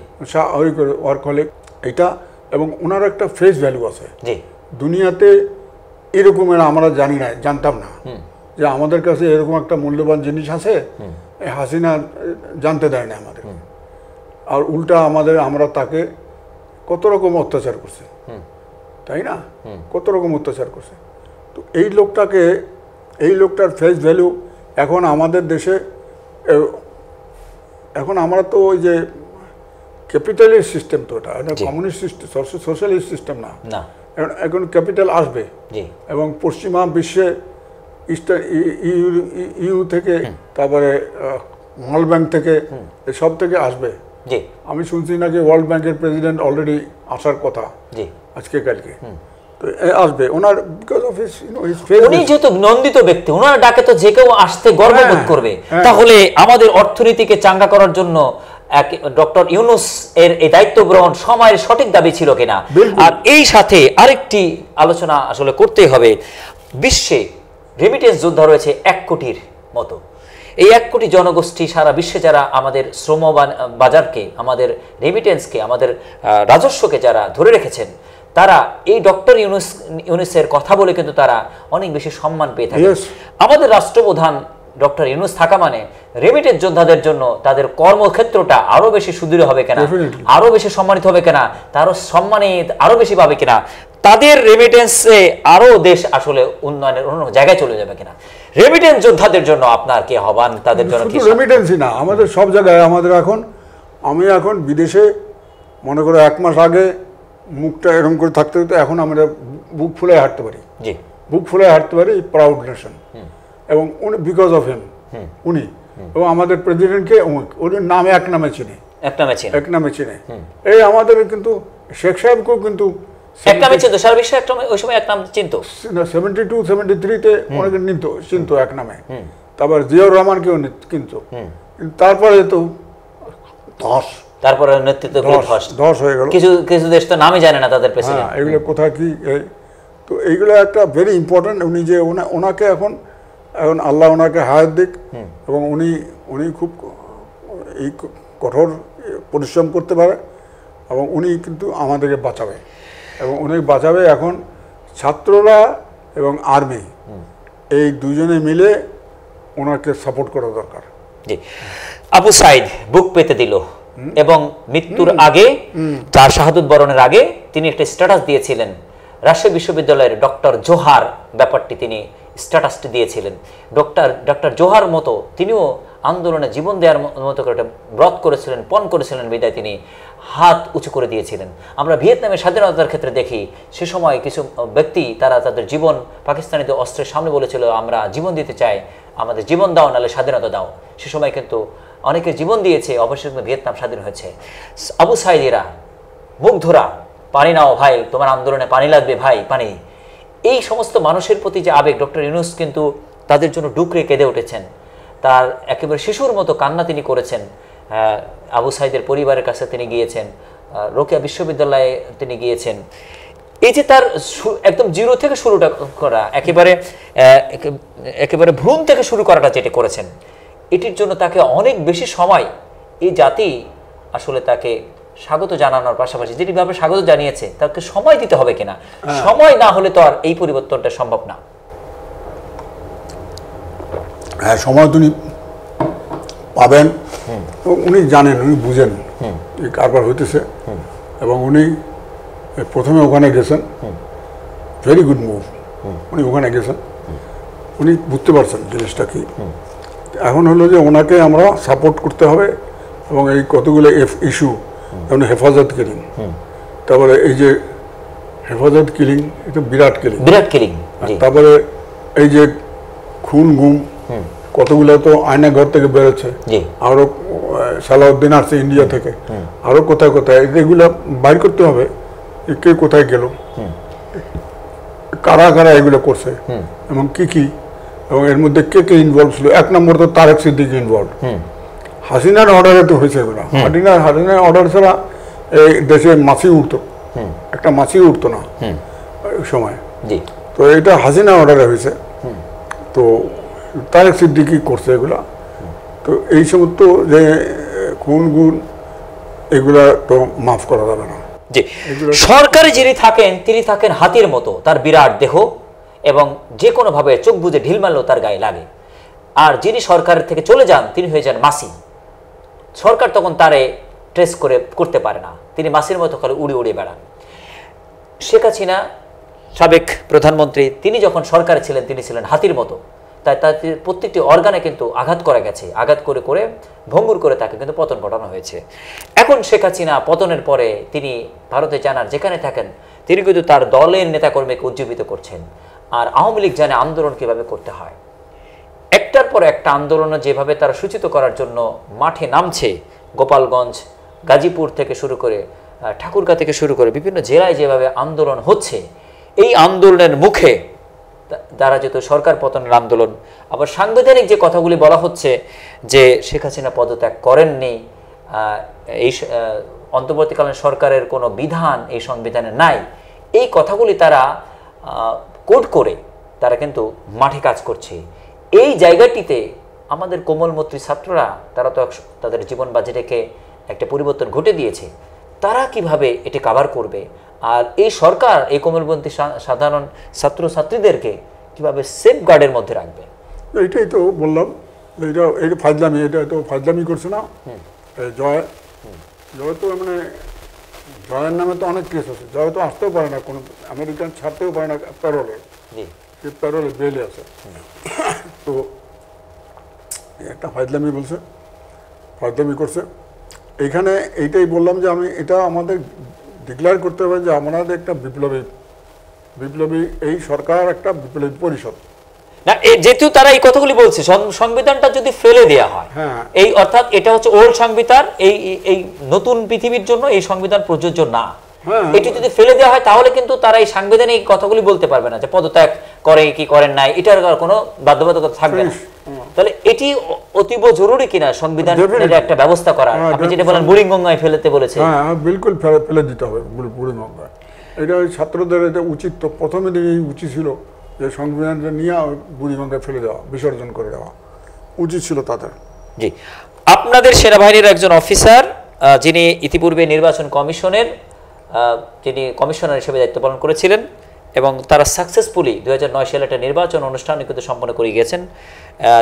ওই ওয়ার্কহলিক এইটা। এবং ওনার একটা ফেস ভ্যালু আছে,
জি,
দুনিয়াতে এরকমের আমরা জানতাম না যে আমাদের কাছে এরকম একটা মূল্যবান জিনিস আছে, হাসিনা জানতে দেয় না আমাদের। আর উল্টা আমরা তাকে কত রকম অত্যাচার করছে, তাই না? কত রকম অত্যাচার করছে। তো এই লোকটার ফেস ভ্যালু এখন আমাদের দেশে, এখন আমরা তো ওই যে ক্যাপিটালিস্ট সিস্টেম, তো এটা কমিউনিস্ট সিস্টেম, সোশ্যালিস্ট সিস্টেম না। এখন ক্যাপিটাল আসবে, এবং পশ্চিমা বিশ্বে ইউ থেকে, তারপরে ওয়ার্ল্ড ব্যাংক থেকে, সব থেকে আসবে। আমি শুনছি নাকি ওয়ার্ল্ড ব্যাংকের প্রেসিডেন্ট অলরেডি আসার কথা আজকে কালকে। তো আসবে ওনার বিকজ অফ হিজ
উনি যেহেতু নন্দিত ব্যক্তি, ওনার ডাকে তো যে কেউ আসতে গর্ববোধ করবে। তাহলে আমাদের অর্থনীতিকে চাঙ্গা করার জন্য ডক্টর ইউনূস এর এই দায়িত্ব গ্রহণ সময়ের সঠিক দাবি ছিল কিনা। আর এই সাথে আরেকটি আলোচনা আসলে করতেই হবে, বিশ্বে রেমিটেন্স যোদ্ধা রয়েছে 1 কোটির মতো। এই 1 কোটি জনগোষ্ঠী সারা বিশ্বে যারা আমাদের শ্রম বাজারকে, আমাদের রেমিটেন্সকে, আমাদের রাজস্বকে যারা ধরে রেখেছেন, তারা এই ডক্টর ইউনূসের কথা বলে কিন্তু তারা অনেক বেশি সম্মান পেয়ে থাকে। আমাদের রাষ্ট্রপ্রধান ডক্টর ইউনূস থাকা মানে রেমিটেন্স যোদ্ধাদের জন্য তাদের কর্মক্ষেত্রটা আরো বেশি সুদৃঢ় হবে কিনা, আরো বেশি সম্মানিত হবে কিনা, তারও সম্মানে আরো বেশি পাবে কিনা, তাদের রেমিটেন্সে আরো দেশ আসলে উন্নয়নের অন্য জায়গায় চলে যাবে কিনা। রেমিটেন্স যোদ্ধাদের জন্য আপনার কি আহ্বান, তাদের জন্য কি?
রেমিটেন্সই না, আমাদের সব জায়গায় আমাদের আমি এখন বিদেশে মনে করো 1 মাস আগে মুখটা এরকম করে থাকতে হতো, এখন আমরা বুক ফুলে হাঁটতে পারি।
জি,
বুক ফুলে হাঁটতে পারি, প্রাউড নেশন। এবং উনি বিকজ অফ হিম, উনি এবং আমাদের প্রেসিডেন্টকে ওদের নামে এক নামে চিনে, এক নামে চিনে। এই আমাদের কিন্তু শেখ সাহেবকেও কিন্তু
এক নামে চিনতো, সারা বিশ্বে এক নামে, ওই সময় এক নাম চিনতো।
72-73-তে অনেকে চিনতো এক নামে। তারপর জিয়াউর রহমানকেও কিন্তু তারপরে তো
তারপরে নেতৃত্ব
ধস হয়ে গেল।
কিছু কিছু দেশ তো নামই জানে না তাদের প্রেসিডেন্ট।
এগুলো কোথায় কি, তো এইগুলো একটা ভেরি ইম্পর্টেন্ট। উনি যে ওনাকে এখন আল্লাহ ওনাকে হায়াত দিক, এবং উনি খুব এই কঠোর পরিশ্রম করতে পারে, এবং উনি কিন্তু আমাদেরকে বাঁচাবে, এবং উনি বাঁচাবে। এখন ছাত্ররা এবং আর্মি এই দুজনে মিলে ওনাকে সাপোর্ট করা দরকার।
জি, আবু সাইদ বুক পেতে দিল, এবং মৃত্যুর আগে, তার শাহাদত বরণের আগে তিনি একটা স্ট্যাটাস দিয়েছিলেন। রাজশাহী বিশ্ববিদ্যালয়ের ডক্টর জোহার ব্যাপারটি তিনি স্ট্যাটাসটি দিয়েছিলেন। ডক্টর জোহার মতো তিনিও আন্দোলনে জীবন দেওয়ার মতো করে একটা ব্রত করেছিলেন, পণ করেছিলেন, বিদায় তিনি হাত উঁচু করে দিয়েছিলেন। আমরা ভিয়েতনামের স্বাধীনতার ক্ষেত্রে দেখি, সে সময় কিছু ব্যক্তি তারা তাদের জীবন পাকিস্তানিদের অস্ত্রের সামনে বলেছিল, আমরা জীবন দিতে চাই, আমাদের জীবন দাও, নাহলে স্বাধীনতা দাও। সে সময় কিন্তু অনেকের জীবন দিয়েছে, অবশেষে ভিয়েতনাম স্বাধীন হয়েছে। আবু সাইদিরা মুখ ধরা, পানি নাও ভাই, তোমার আন্দোলনে পানি লাগবে ভাই, পানি। এই সমস্ত মানুষের প্রতি যে আবেগ, ডক্টর ইউনূস কিন্তু তাদের জন্য ডুকরে কেঁদে উঠেছেন। তার একেবারে শিশুর মতো কান্না তিনি করেছেন। আবু সাইদের পরিবারের কাছে তিনি গিয়েছেন, রোকেয়া বিশ্ববিদ্যালয়ে তিনি গিয়েছেন। এই যে তার একদম জিরো থেকে শুরুটা করা, একেবারে ভ্রূণ থেকে শুরু করাটা যেটা করেছেন, এটির জন্য তাকে অনেক বেশি সময় এই জাতি আসলে তাকে স্বাগত জানানোর পাশাপাশি যেটিভাবে স্বাগত জানিয়েছে, তাকে সময় দিতে হবে কিনা। সময় না হলে তো আর এই পরিবর্তনটা সম্ভব না।
হ্যাঁ, সময় তিনি পাবেন, উনি জানেন, উনি বুঝেন কারবার হইতেছে, এবং উনি প্রথমে ওখানে গেছেন, ভেরি গুড মুভ। উনি ওখানে গেছেন, উনি বুঝতে পারছেন জিনিসটা কি। এখন হলো যে ওনাকে আমরা সাপোর্ট করতে হবে, এবং এই কতগুলো ইস্যু, যেমন হেফাজত কিলিং, তারপরে এই যে হেফাজত কিলিং, এটা বিরাট কিলিং, তারপরে এই যে খুন গুম, কতগুলো তো আয়না ঘর থেকে বেরোচ্ছে, আরো সালাউদ্দিন আসছে ইন্ডিয়া থেকে, আরো কোথায় কোথায়, এগুলা বাইর করতে হবে, কে কোথায় গেল, কারা কারা এগুলো করছে, এবং কি, এবং এর মধ্যে কে কে ইনভলভ ছিল। 1 নম্বর তো তারেক সিদ্দিকী ইনভলভ। হাসিনার অর্ডারে তো হয়েছে এগুলো। হাসিনার অর্ডার ছাড়া এই দেশে মাছি উঠতো, একটা মাছি উঠতো না ওই সময়। তো এটা হাসিনার অর্ডারে হয়েছে, তো তারেক সিদ্দিকী করছে এগুলা। তো এই সমস্ত যে খুন গুণ, এগুলা তো মাফ করা যাবে না।
জি, সরকারে যিনি থাকেন তিনি থাকেন হাতির মতো, তার বিরাট দেহ, এবং যে কোনোভাবে চোখ বুজে ঢিল মারলেও তার গায়ে লাগে। আর যিনি সরকারের থেকে চলে যান তিনি হয়ে যান মাসি। সরকার তখন তারে ট্রেস করতে পারে না, তিনি মাসির মতো করে উড়ে উড়ে বেড়ান। শেখ হাসিনা সাবেক প্রধানমন্ত্রী, তিনি যখন সরকারে ছিলেন তিনি ছিলেন হাতির মতো, তাই তার প্রত্যেকটি অর্গানে কিন্তু আঘাত করা গেছে, আঘাত করে করে ভঙ্গুর করে তাকে কিন্তু পতন ঘটানো হয়েছে। এখন শেখ হাসিনা পতনের পরে তিনি ভারতে জানার যেখানে থাকেন, তিনি কিন্তু তার দলের নেতাকর্মীকে উজ্জীবিত করছেন। আর আওয়ামী লীগ জানে আন্দোলন কিভাবে করতে হয়। একটার পর একটা আন্দোলন যেভাবে তারা সূচিত করার জন্য মাঠে নামছে, গোপালগঞ্জ, গাজীপুর থেকে শুরু করে ঠাকুরগাঁ থেকে শুরু করে বিভিন্ন জেলায় যেভাবে আন্দোলন হচ্ছে, এই আন্দোলনের মুখে দ্বারা যেত সরকার পতনের আন্দোলন, আবার সাংবিধানিক যে কথাগুলি বলা হচ্ছে যে শেখ হাসিনা পদত্যাগ করেননি, এই অন্তর্বর্তীকালীন সরকারের কোনো বিধান এই সংবিধানে নাই, এই কথাগুলি তারা কোট করে তারা কিন্তু মাঠে কাজ করছে। এই জায়গাটিতে আমাদের কোমলমৈত্রী ছাত্ররা তারা তো তাদের জীবন বাজি রেখে একটা পরিবর্তন ঘটে দিয়েছে, তারা কিভাবে এটি কাভার করবে? আর এই সরকার এই কোমলমৈত্রী সাধারণ ছাত্রছাত্রীদেরকে কিভাবে সেফ গার্ডের মধ্যে রাখবে?
এইটাই তো বললাম, এটা ফাজলামি, এটা তো ফাজলামি করছে না জয়। জয় তো মানে জয়ের নামে তো অনেক কেস আছে, জয় তো আসতেও পারে না, কোনো আমেরিকান ছাড়তেও পারে না প্যারোলে, সে প্যারোলে বেলে আছে। তো একটা ফাজলামি বলছে, ফাজলামি করছে। এইখানে এইটাই বললাম যে আমি এটা আমাদের ডিক্লেয়ার করতে হবে যে আমাদের একটা বিপ্লবী এই সরকার একটা বিপ্লবী পরিষদ
না। যেহেতু তারা এই কথাগুলি বলছে, সংবিধানটা যদি ফেলে দেয়া হয়, এই অর্থাৎ এটা হচ্ছে ওল্ড সংবিধান, এই নতুন পৃথিবীর জন্য এই সংবিধান প্রযোজ্য না, এটি যদি ফেলে দেওয়া হয় তাহলে কিন্তু তারা এই সাংবিধানিক কথাগুলি বলতে পারবে না যে পদত্যাগ করে কি করেন নাই, এটার কোনো বাধ্যবাধকতা থাকবে না। তাহলে এটি অতীব জরুরি কিনা সংবিধানের একটা ব্যবস্থা করা? আপনি যেটা বলেন বুড়িগঙ্গায় ফেলতে বলেছে,
হ্যাঁ বিলকুল ফেলে দিতে হবে বুড়িগঙ্গায়। এটা ছাত্রদের এটা উচিত, তো প্রথমে দিকেই উচিত ছিল যে সংবিধানটা নিয়ে বুড়িগঙ্গায় ফেলে দেওয়া, বিসর্জন করে দেওয়া উচিত ছিল তাদের।
জি, আপনাদের সেনাবাহিনীর একজন অফিসার যিনি ইতিপূর্বে নির্বাচন কমিশনের যিনি কমিশনার হিসেবে দায়িত্ব পালন করেছিলেন এবং তারা সাকসেসফুলি 2009 সালে একটা নির্বাচন অনুষ্ঠান কিন্তু সম্পন্ন করে গিয়েছেন,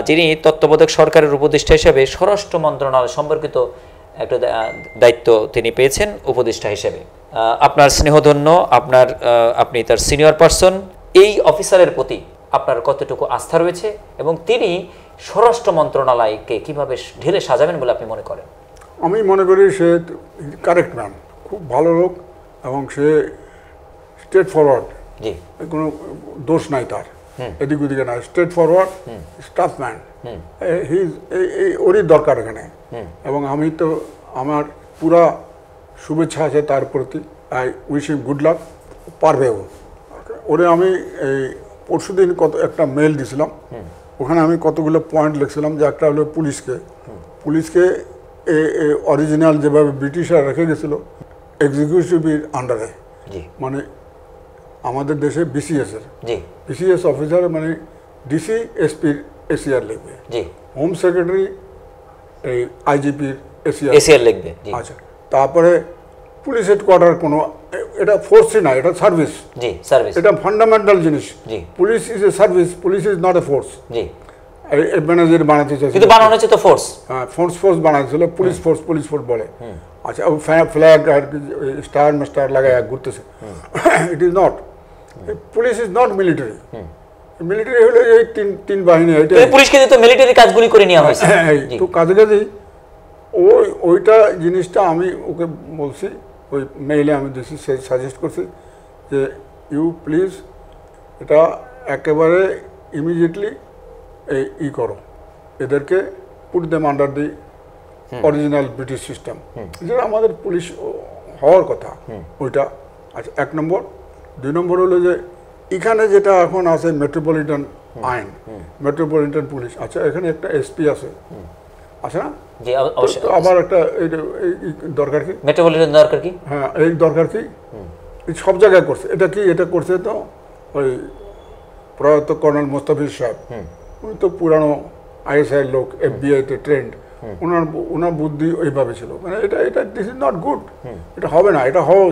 যিনি তত্ত্বাবধায়ক সরকারের উপদেষ্টা হিসেবে স্বরাষ্ট্র মন্ত্রণালয় সম্পর্কিত একটা দায়িত্ব তিনি পেয়েছেন উপদেষ্টা হিসেবে। আপনার স্নেহধন্য, আপনি তার সিনিয়র পারসন, এই অফিসারের প্রতি আপনার কতটুকু আস্থা রয়েছে এবং তিনি স্বরাষ্ট্র মন্ত্রণালয়কে কিভাবে ঢেলে সাজাবেন বলে আপনি মনে করেন?
আমি মনে করি সে কারেক্ট ম্যান, খুব ভালো লোক এবং সে স্ট্রেট ফরওয়ার্ড,
জি,
কোনো দোষ নাই তার, এদিক ওদিকে নাই, স্ট্রেট ফরওয়ার্ড স্টাফ ম্যান, ওরই দরকার এখানে। এবং আমি তো আমার পুরা শুভেচ্ছা আছে তার প্রতি, I wish him good luck, পারবেও। ওরে আমি এই পরশুদিন একটা মেল দিছিলাম, ওখানে আমি কতগুলো পয়েন্ট লিখছিলাম যে একটা হলো পুলিশকে অরিজিনাল যেভাবে ব্রিটিশরা রেখে গেছিল এক্সিকিউটিভের আন্ডারে, মানে আমাদের দেশে বিসিএস অফিসার মানে ডিসি এসপির এসিআর লিখবে, হোম সেক্রেটারি এই আইজিপির এসিআর লিখবে। আচ্ছা, তারপরে পুলিশ হেডকোয়ার্টার কোনো, এটা ফোর্সই না, এটা সার্ভিস, এটা ফান্ডামেন্টাল জিনিস। Police is a service, police is not a force. Manager বানাতে চাইছে,
কিন্তু বানানো হচ্ছে তো ফোর্স,
হ্যাঁ ফোর্স বানাইছিল, পুলিশ ফোর্স বলে। আচ্ছা, ফ্ল্যাগ আর স্টার লাগায় ঘুরতেছে, it is not, police is not military. Military হলে এই তিন বাহিনী,
পুলিশকে তো মিলিটারি কাজগুলি করে নেওয়া হয়েছে।
তো কাজেই ওইটা জিনিসটা আমি ওকে বলছি, ওই মেইলে আমি দিয়েছি, সে সাজেস্ট করছি যে ইউ প্লিজ এটা একেবারে ইমিডিয়েটলি করো, এদেরকে put them under the original British system, যেটা আমাদের পুলিশ হওয়ার কথা ওইটা। আচ্ছা, 1 নম্বর। 2 নম্বর হলো যে এখানে যেটা এখন আছে মেট্রোপলিটন আইন, মেট্রোপলিটন পুলিশ, আচ্ছা এখানে একটা এসপি আছে না, আবার একটা দরকার কি,
মেট্রোপলিটন দরকার কি,
হ্যাঁ এই দরকার কি, সব জায়গায় করছে। এটা করছে তো ওই প্রয়াত কর্নেল মোস্তাফিজ সাহেব, উনি তো পুরানো আইএসআই লোক, এফবিআইতে ট্রেন্ড, ওনার বুদ্ধি ওইভাবে ছিল, মানে এটা দিস ইজ নট গুড, এটা হবে না। এটা হওয়া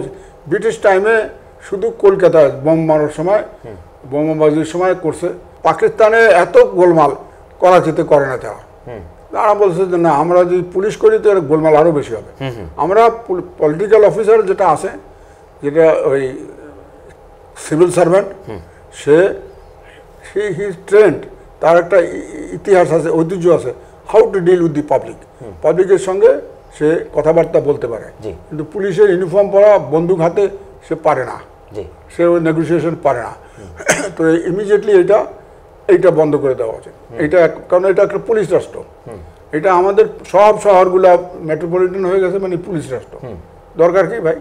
ব্রিটিশ টাইমে শুধু কলকাতায় বোম মারার সময়, বোমাবাজির সময় করছে, পাকিস্তানে এত গোলমাল করাচিতে করে না তারা। তারা বলছে যে না, আমরা যদি পুলিশ করি তো এর গোলমাল আরও বেশি হবে। আমরা পলিটিক্যাল অফিসার যেটা আছে, যেটা ওই সিভিল সার্ভেন্ট, সে হিজ ট্রেন্ড, তার একটা ইতিহাস আছে, ঐতিহ্য আছে, how to deal with the পাবলিকের সঙ্গে সে কথাবার্তা বলতে পারে। কিন্তু পুলিশের ইউনিফর্ম পরা, বন্দুক হাতে সে পারে না, সে ওই নেগোসিয়েশন পারে না। তো ইমিডিয়েটলি এইটা বন্ধ করে দেওয়া উচিত। এইটা কারণ এটা একটা পুলিশ রাষ্ট্র, এটা আমাদের সব শহরগুলা মেট্রোপলিটন হয়ে গেছে, মানে পুলিশ রাষ্ট্র। দরকার কি ভাই?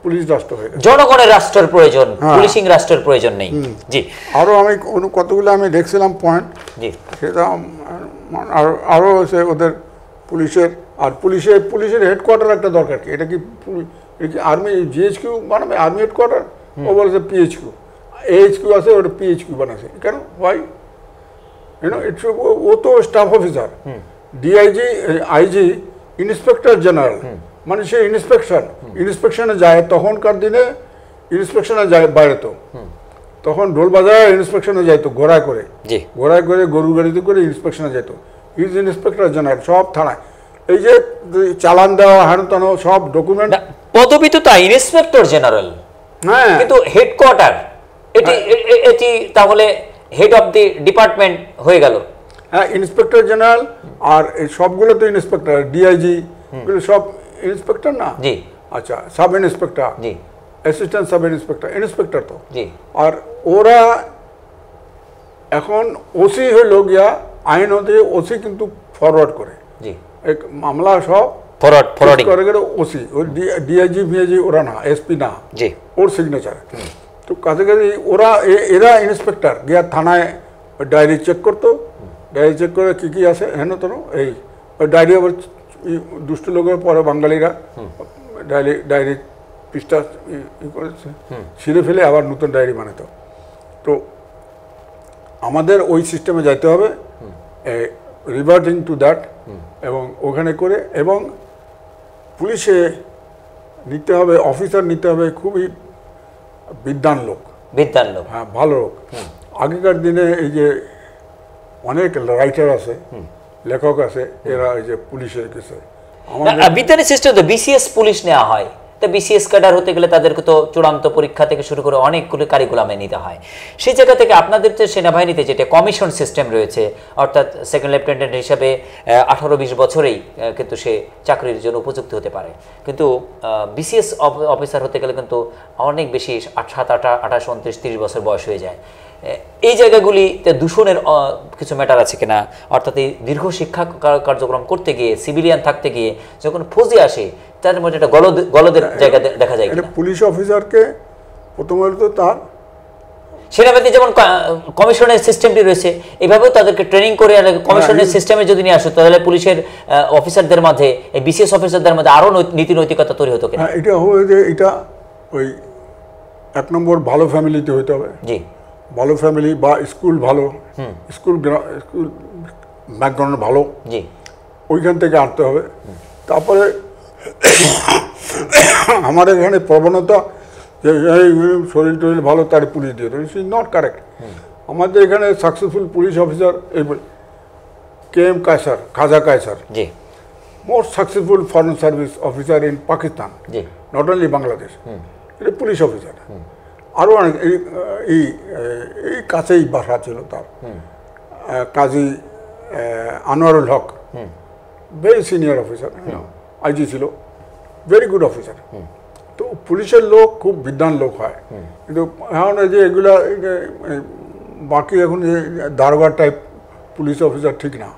পুলিশ রাষ্ট্র হয়ে গেছে।
জনগণের রাষ্ট্রের প্রয়োজন, পুলিশিং রাষ্ট্রের প্রয়োজন নেই। জি,
আরও আমি কতগুলো আমি দেখছিলাম পয়েন্ট,
জি,
সেটা আরও হচ্ছে ওদের পুলিশের হেডকোয়ার্টার একটা দরকার কি, এটা কি আর্মি জিএইচকিউ বানাবে, আর্মি হেডকোয়ার্টার, ও বলেছে পিএইচকিউ, এইচকিউ আছে, ওটা পিএইচকিউ বানাচ্ছে কেন, ওয়াই, ইটস, ও তো staff officer, DIG, IG, inspector general, মানে সে ইন্সপেকশনে যায়, তখনকার দিনে ইন্সপেকশনে যায় বাইরে, তো তখন ঢোল বাজায় ইন্সপেকশনে যাইতো ঘোড়ায় করে, গরু গাড়িতে করে ইন্সপেকশনে যেত, ইজ ইন্সপেক্টর জেনারেল, সব থানায় এই যে চালান দেওয়া হেন তেন সব ডকুমেন্ট,
পদবি তো তাই ইন্সপেক্টর জেনারেল,
হ্যাঁ,
কিন্তু হেডকোয়ার্টার এটি তাহলে হেড অফ দি ডিপার্টমেন্ট হয়ে গেল।
হ্যাঁ, ইন্সপেক্টর জেনারেল, আর এই সবগুলো তো ইন্সপেক্টর, ডিআইজি সব ইন্সপেক্টর না?
জি।
আচ্ছা, সাব ইন্সপেক্টর,
জি,
অ্যাসিস্ট্যান্ট সাব ইন্সপেক্টর তো।
জি।
আর ওরা এখন ওসি হইল গিয়া আইন হতে, ওসি কিন্তু ফরওয়ার্ড করে,
জি,
এক মামলা সব
ফরওয়ার্ডিং
করে গেলে ওসি, ওই ডিআইজি ভিআইজি ওরা না, এসপি না,
জি,
ওর সিগনেচার। তো কাছাকাছি এরা ইন্সপেক্টর গিয়া থানায় ডায়েরি চেক করতো, ডায়েরি চেক করে কি কি আছে হেন তেন, এই ডায়েরি আবার দুষ্ট লোকের পরে বাঙালিরা ডায়েরি পৃষ্ঠা করেছে, ছিঁড়ে ফেলে আবার নতুন ডায়েরি বানাতো। তো আমাদের ওই সিস্টেমে যাইতে হবে, রিভার্টিং টু দ্যাট, এবং ওখানে করে, এবং পুলিশে নিতে হবে, অফিসার নিতে হবে খুবই বিদ্বান লোক, হ্যাঁ, ভালো লোক। আগেকার দিনে এই যে অনেক রাইটার আছে, লেখক আছে, এরা এই যে পুলিশের কাছে
বিজ্ঞানী সিস্টেম তো বিসিএস পুলিশ নেওয়া হয়, তো বিসিএস ক্যাডার হতে গেলে তাদেরকে তো চূড়ান্ত পরীক্ষা থেকে শুরু করে অনেকগুলো কারিকুলামে নিতে হয়। সেই জায়গা থেকে আপনাদের যে সেনাবাহিনীতে যেটা কমিশন সিস্টেম রয়েছে, অর্থাৎ সেকেন্ড লেফটেন্যান্ট হিসাবে 18-20 বছরেই কিন্তু সে চাকরির জন্য উপযুক্ত হতে পারে, কিন্তু বিসিএস অফিসার হতে গেলে কিন্তু অনেক বেশি 7, 8, 28, 29, 30 বছর বয়স হয়ে যায়। এই জায়গাগুলিতে দূষণের কিছু ম্যাটার আছে কিনা, অর্থাৎ এই দীর্ঘ শিক্ষা কার্যক্রম করতে গিয়ে, সিভিলিয়ান থাকতে গিয়ে যখন ফৌজি আসে, তার মধ্যে একটা গলদের জায়গা দেখা যায় কিনা?
পুলিশ অফিসারকে প্রথমত তার
সেনাবাহিনী যেমন কমিশনের সিস্টেমটি রয়েছে, এভাবেও তাদেরকে ট্রেনিং করে কমিশনের সিস্টেমে যদি নিয়ে আসো, তাহলে পুলিশের অফিসারদের মাঝে, এই বিসিএস অফিসারদের মাঝে আরো নীতি নৈতিকতা তৈরি হতো কিনা?
এটা হবে যে এটা ওই 1 নম্বর ভালো ফ্যামিলিতে হইতে হবে,
জি,
ভালো ফ্যামিলি বা স্কুল ভালো, স্কুল ব্যাকগ্রাউন্ড ভালো, জি, ওইখান থেকে আনতে হবে। তারপরে আমাদের এখানে প্রবণতা যে শরীর টরীর ভালো তার পুলিশ দিয়ে দেবে, ইটস নট কারেক্ট। আমাদের এখানে সাকসেসফুল পুলিশ অফিসার এই KM Kaiser, Khaja Kaiser, ji, most successful foreign service officer in Pakistan, ji, not only Bangladesh, এটা পুলিশ অফিসার। আরও অনেক এই কাছেই বাসা ছিল তার, কাজী Anwarul Haque, very senior officer, IG ছিল, ভেরি গুড অফিসার। তো পুলিশের লোক খুব বিদ্বান লোক হয়, কিন্তু এখন এই যে এগুলা বাকি এখন যে দারোগা টাইপ পুলিশ অফিসার ঠিক না,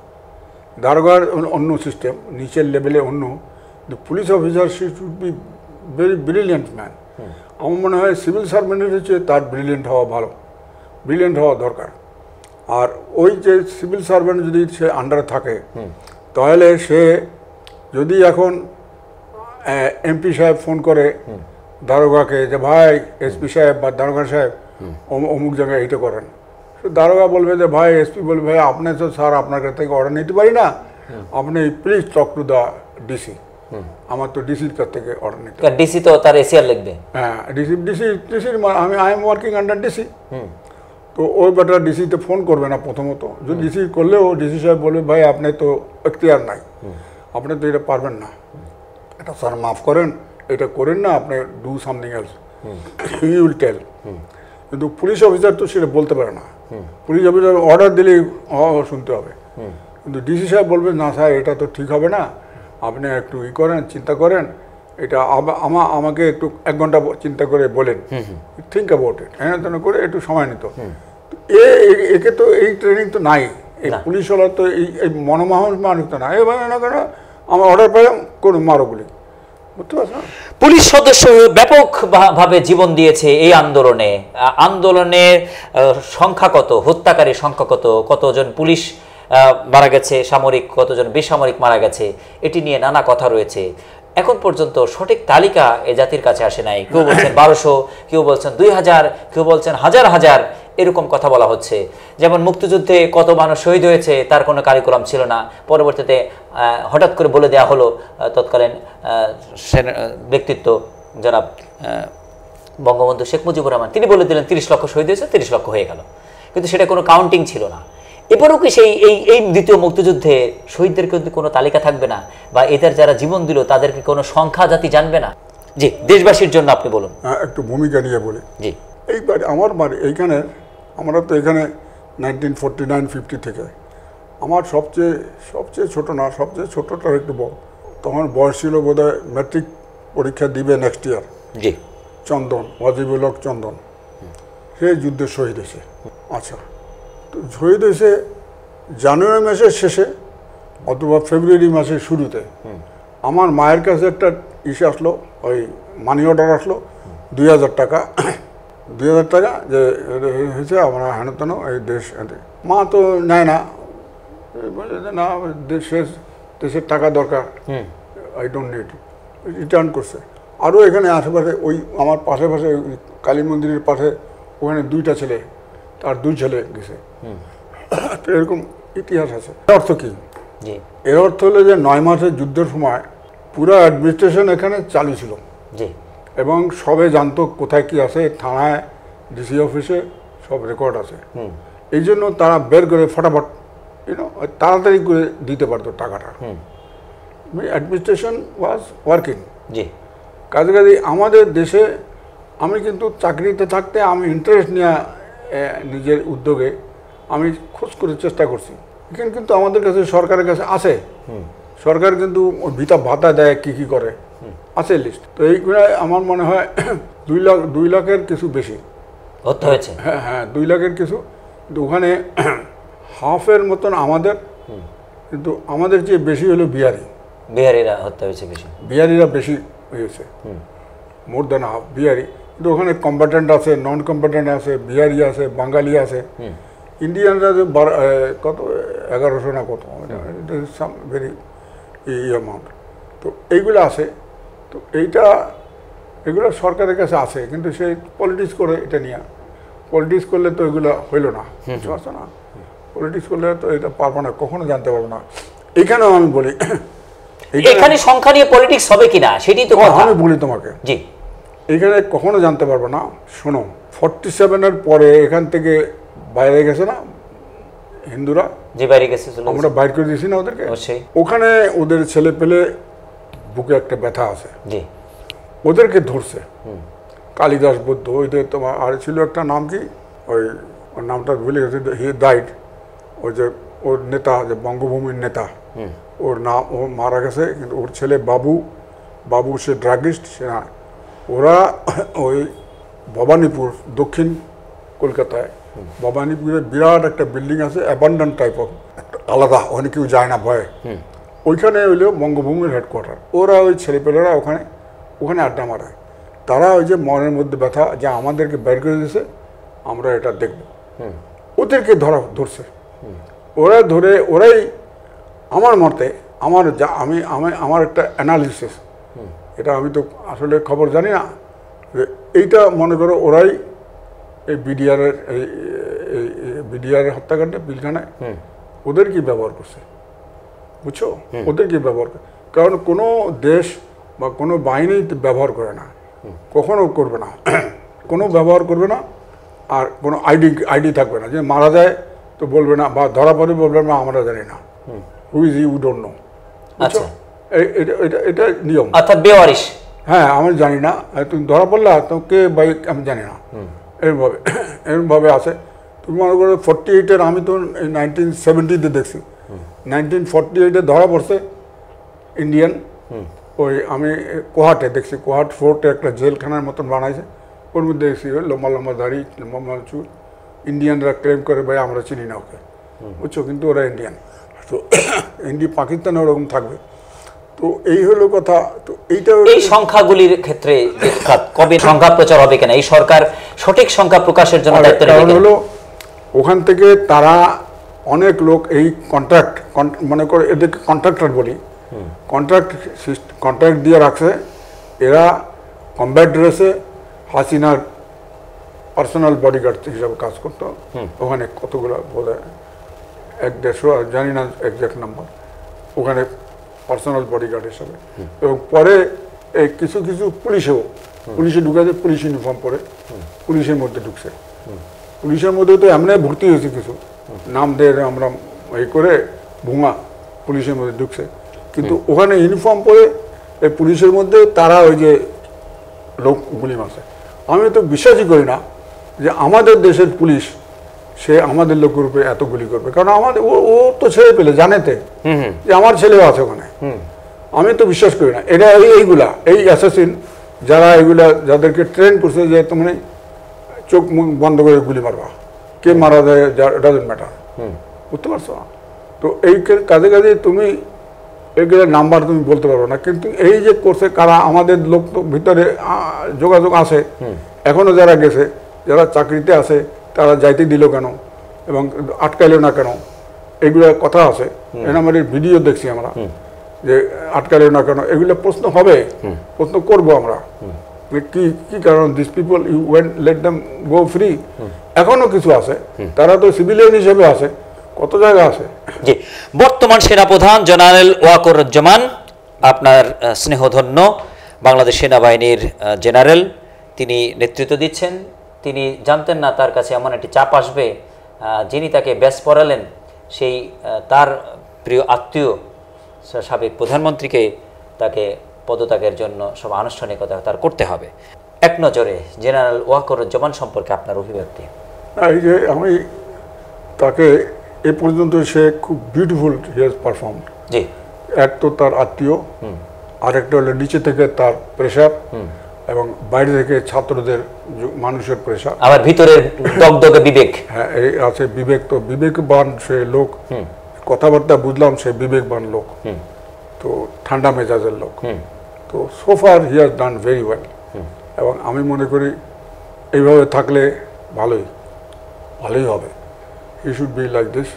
দারোগার অন্য সিস্টেম, নিচের লেভেলে অন্য, কিন্তু police officer C should be very brilliant man. আমার মনে হয় সিভিল সার্ভেন্টের হচ্ছে তার ব্রিলিয়েন্ট হওয়া ভালো, ব্রিলিয়েন্ট হওয়া দরকার। আর ওই যে সিভিল সার্ভেন্ট যদি সে আন্ডারে থাকে, তাহলে সে যদি এখন এমপি সাহেব ফোন করে দারোগাকে যে ভাই এসপি সাহেব বা দারোগা সাহেব অমুক জায়গায় এইটা করেন, তো দারোগা বলবে যে ভাই, এসপি বলবে ভাই আপনি তো স্যার আপনার কাছ থেকে অর্ডার নিতে পারি না, আপনি please talk to the DC, আমার তো ডিসির কাছ থেকে অর্ডার নিতে,
ডিসি তো তার এসিআর লিখবে, হ্যাঁ,
ডিসির I am working under DC. তো ওই বেটা ডিসিতে ফোন করবে না প্রথমত, যদি ডিসি করলেও ডিসি সাহেব বলবে ভাই আপনি তো এখতিয়ার নাই, আপনি তো এটা পারবেন না, এটা স্যার মাফ করেন, এটা করেন না, আপনি do something else, he will tell. কিন্তু পুলিশ অফিসার তো সেটা বলতে পারে না, পুলিশ অফিসার অর্ডার দিলেই শুনতে হবে, কিন্তু ডিসি সাহেব বলবে না স্যার এটা তো ঠিক হবে না, আপনি একটু করেন, চিন্তা করেন, এটা আমাকে একটু 1 ঘন্টা চিন্তা করে বলেন, থিঙ্ক অ্যাবাউট ইট, হ্যাঁ তেন করে একটু সময় নিত। একে তো এই ট্রেনিং তো নাই, এই পুলিশওয়ালা তো এই মনোমাহন মানুষ তো না, এবার না কেন আমার অর্ডার পেলাম কোনো মারো গুলি, বুঝতে পারছো না?
পুলিশ সদস্য ব্যাপক ভাবে জীবন দিয়েছে এই আন্দোলনে। আন্দোলনের সংখ্যা কত, হত্যাকারীর সংখ্যা কত, কতজন পুলিশ মারা গেছে, সামরিক কতজন বেসামরিক মারা গেছে, এটি নিয়ে নানা কথা রয়েছে। এখন পর্যন্ত সঠিক তালিকা এ জাতির কাছে আসে নাই। কেউ বলছেন 1200, কেউ বলছেন 2000, কেউ বলছেন হাজার হাজার, এরকম কথা বলা হচ্ছে। যেমন মুক্তিযুদ্ধে কত মানুষ শহীদ হয়েছে তার কোনো কারিকুলাম ছিল না, পরবর্তীতে হঠাৎ করে বলে দেওয়া হলো তৎকালীন ব্যক্তিত্ব জনাব বঙ্গবন্ধু শেখ মুজিবুর রহমান, তিনি বলে দিলেন 30 লক্ষ শহীদ হয়েছে, 30 লক্ষ হয়ে গেল, কিন্তু সেটা কোনো কাউন্টিং ছিল না। এবারও কি সেই এই দ্বিতীয় মুক্তিযুদ্ধে শহীদদের কিন্তু কোনো তালিকা থাকবে না, বা এদের যারা জীবন দিল তাদেরকে কোনো সংখ্যা জাতি জানবে না? জি, দেশবাসীর জন্য আপনি বলুন।
একটু ভূমিকা নিয়ে বলি।
জি,
এইবার আমার বাড়ি এইখানে, আমরা তো এখানে 1949-50 থেকে, আমার সবচেয়ে ছোট না, সবচেয়ে ছোটটার একটু বড়, তখন বয়স ছিল বোধহয় ম্যাট্রিক পরীক্ষা দিবে নেক্সট ইয়ার।
জি,
চন্দন, ওয়াজিবুল হক চন্দন, সে যুদ্ধে শহীদ হয়েছে। আচ্ছা, তো শহীদ হয়েছে জানুয়ারি মাসের শেষে অথবা ফেব্রুয়ারি মাসের শুরুতে। আমার মায়ের কাছে একটা ইসে আসলো, ওই মানি অর্ডার আসলো 2000 টাকা, 2000 টাকা যে হয়েছে আমরা হেনতেন এই দেশ। মা তো নেয় না, বলে যে না দেশের টাকা দরকার, আই ডোন্ট নিড, রিটার্ন করছে। আরও এখানে আশেপাশে ওই আমার পাশে কালী মন্দিরের পাশে, ওখানে 2টা ছেলে, তার 2 ছেলে গেছে। তো এরকম ইতিহাস আছে। এর অর্থ কি? এর অর্থ হলো যে 9 মাসের যুদ্ধের সময় পুরো অ্যাডমিনিস্ট্রেশন এখানে চালু ছিল, এবং সবে জানতো কোথায় কি আছে, থানায় ডিসি অফিসে সব রেকর্ড আছে। এই জন্য তারা বের করে ফটাফট তাড়াতাড়ি করে দিতে পারতো টাকাটা। Administration was working. কাজে আমাদের দেশে আমি কিন্তু চাকরিতে থাকতে আমি ইন্টারেস্ট নিয়ে নিজের উদ্যোগে আমি খোঁজ করে চেষ্টা করছি। এখানে কিন্তু আমাদের কাছে সরকারের কাছে আছে, সরকার কিন্তু ভিটা ভাতা দেয়, কি করে আছে লিস্ট। তো এইগুলো আমার মনে হয় 2 লাখের কিছু বেশি হয়েছে। হ্যাঁ 2 লাখের কিছু, কিন্তু ওখানে হাফের মতন আমাদের, কিন্তু আমাদের চেয়ে বেশি হলো বিহারিরা হত্যা হয়েছে, বিহারিরা বেশি হয়েছে, মোর দেন হাফ বিহারি। কিন্তু ওখানে কম্বাটেন্ট আছে, নন কম্বাটেন্ট আছে, বিহারি আছে, বাঙালি আছে, ইন্ডিয়ানরা যে কত 1100 না কত, সাম ভেরি অ্যামাউন্ট। তো এইগুলো আছে। তো এগুলো সরকারের কাছে আছে, কিন্তু সে পলিটিক্স করে এটা নিয়ে, পলিটিক্স করলে তো এগুলো হইল না, বুঝতে পারছো না? পলিটিক্স করলে তো এটা পারবো না, কখনো জানতে পারবো না। এখানেও আমি বলি,
এখানে সংখ্যা নিয়ে পলিটিক্স হবে কিনা সেটাই তো
আমি বলি তোমাকে। জি, এখানে কখনো জানতে পারবো না। শোনো, 47-এর পরে এখান থেকে বাইরে গেছে না হিন্দুরা, যে বাইরে গেছে, আমরা বাইর করে দিয়েছি না ওদেরকে। ওখানে ওদের ছেলে পেলে বুকে একটা ব্যথা আছে, ওদেরকে ধরছে। কালিদাস বৌদ্ধ, ওইদের তোমার আর ছিল একটা নাম কি, ওই ওর নামটা ভুলে গেছে, হি ডাইড, ওই যে ওর নেতা, যে বঙ্গভূমির নেতা, ওর নাম, ও মারা গেছে। কিন্তু ওর ছেলে বাবু সে ড্রাগিস্ট, সে না। ওরা ওই ভবানীপুর, দক্ষিণ কলকাতায় ভবানীপুরে বিরাট একটা বিল্ডিং আছে, অ্যাবান্ডান টাইপ অফ, আলাদা, ওখানে কেউ যায় না ভয়ে। ওইখানে হইলো বঙ্গভূমির হেডকোয়ার্টার। ওরা ওই ছেলেপেলেরা ওখানে আড্ডা মারে। তারা ওই যে মনের মধ্যে ব্যথা, যে আমাদেরকে বের করে দিয়েছে, আমরা এটা দেখব, ওদেরকে ধরছে। ওরা ধরে, ওরাই আমার মতে, আমার একটা অ্যানালিসিস, এটা আমি তো আসলে খবর জানি না, এইটা মনে করো ওরাই এই বিডিআরের হত্যাকাণ্ডে পিলখানায় ওদের কি ব্যবহার করছে, বুঝছো? ওদের কি ব্যবহার করে, কারণ কোনো দেশ বা কোনো বাহিনী ব্যবহার করে না, কখনো করবে না, কোনো ব্যবহার করবে না। আর কোনো আইডি থাকবে না, যে মারা যায় তো বলবে না, বা ধরা পড়ে বলবে না আমরা জানি না, who is you don't know. আচ্ছা, এটা নিয়ম, অর্থাৎ বেওয়ারিশ। হ্যাঁ, আমি জানি না, তুমি ধরা পড়লা তো কে বাই আমি জানি না, এরকমভাবে আছে। তুমি মনে করো 48-এর, আমি তো 1970-তে দেখছি, 1948-এ ধরা পড়ছে ইন্ডিয়ান, ওই আমি কোহাটে দেখছি, কোহাট ফোর্টে একটা জেলখানার মতন বানাইছে, ওর মধ্যে দেখছি লম্বা লম্বা দাড়ি, লম্বা চুল। ইন্ডিয়ানরা ক্লেম করে ভাই আমরা চিনি না ওকে, বুঝছো, কিন্তু ওরা ইন্ডিয়ান। তো পাকিস্তানে ওরকম থাকবে। তো তো এই হলো কথা। তো এইটা
এই সংখ্যাগুলির ক্ষেত্রে কবে সংখ্যা প্রচার হবে কিনা, এই সরকার সঠিক সংখ্যা প্রকাশের জন্য দায়িত্ব নেবে
কারণ
কিনা?
হলো ওখান থেকে তারা অনেক লোক এই কন্ট্রাক্ট মনে করে এদেরকে কন্ট্রাক্টর বলি, কন্ট্রাক্ট দিয়ে রাখছে। এরা কমব্যাট ড্রেসে হাসিনার পার্সোনাল বডিগার্ড হিসাবে কাজ করতো। ওখানে কতগুলো বলে 100-150 আর জানি না এক্সাক্ট নাম্বার, ওখানে পার্সোনাল বডিগার্ড হিসাবে। এবং পরে এই কিছু কিছু পুলিশে ঢুকেছে, পুলিশ ইউনিফর্ম পরে পুলিশের মধ্যে ঢুকছে। পুলিশের মধ্যে তো এমনি ভর্তি হয়েছে কিছু নাম দিয়ে আমরা এই করে ভুঙা পুলিশের মধ্যে ঢুকছে। কিন্তু ওখানে ইউনিফর্ম পরে এই পুলিশের মধ্যে তারা ওই যে লোক গুলি মারছে। আমি তো বিশ্বাসই করি না যে আমাদের দেশের পুলিশ সে আমাদের লোকের উপরে এত গুলি করবে, কারণ আমাদের ও তো ছেড়ে পেলে জানেতে যে আমার ছেলেও আছে ওখানে। আমি তো বিশ্বাস করি না। এটা এইগুলা এই অ্যাসাসিন যারা এগুলা যাদেরকে ট্রেন করছে যে তুমি চোখ মুখ বন্ধ করে গুলি মারবা, কে মারা যায় ডাজন্ট ম্যাটার, বুঝতে পারছো? তো এই কাজে কাজে তুমি এগুলো নাম্বার তুমি বলতে পারবে না। কিন্তু এই যে করছে কারা, আমাদের লোক তো ভিতরে যোগাযোগ আছে এখনো, যারা গেছে, যারা চাকরিতে আছে তারা যাইতে দিল কেন এবং আটকাইল না কেন, এগুলো কথা আছে। এনামারির ভিডিও দেখছি আমরা যে আটকাইল না কেন, এগুলো প্রশ্ন হবে, প্রশ্ন করব আমরা কি কি কারণ this people you won't let them go free. এখনো কিছু আছে, তারা তো সিভিলিয়ান হিসেবে আছে, কত জায়গা আছে।
জি, বর্তমান সেনাপ্রধান জেনারেল ওয়াকরুজ্জামান, আপনার স্নেহধন্য বাংলাদেশ সেনাবাহিনীর জেনারেল, তিনি নেতৃত্ব দিচ্ছেন। তিনি জানতেন না তার কাছে এমন একটি চাপ আসবে, যিনি তাকে ব্যাস পড়ালেন সেই তার প্রিয় আত্মীয় সাবেক প্রধানমন্ত্রীকে তাকে পদত্যাগের জন্য সব আনুষ্ঠানিকতা তার করতে হবে। এক নজরে জেনারেল ওয়াকরুজ্জামান সম্পর্কে আপনার অভিব্যক্তি।
এই যে আমি তাকে এ পর্যন্ত সে খুব বিউটিফুল হি হ্যাজ পারফর্ম।
জি,
এক তো তার আত্মীয়, আরেকটা হলো নিচে থেকে তার প্রেশার এবং বাইরে থেকে ছাত্রদের মানুষের প্রেশার,
আবার ভিতরের দগদগে বিবেক।
হ্যাঁ, এই আছে বিবেক। তো বিবেকবান সে লোক, কথাবার্তা বুঝলাম সে বিবেকবান লোক, তো ঠান্ডা মেজাজের লোক। তো so far he has done very well এবং আমি মনে করি এইভাবে থাকলে ভালোই হবে। He should be like this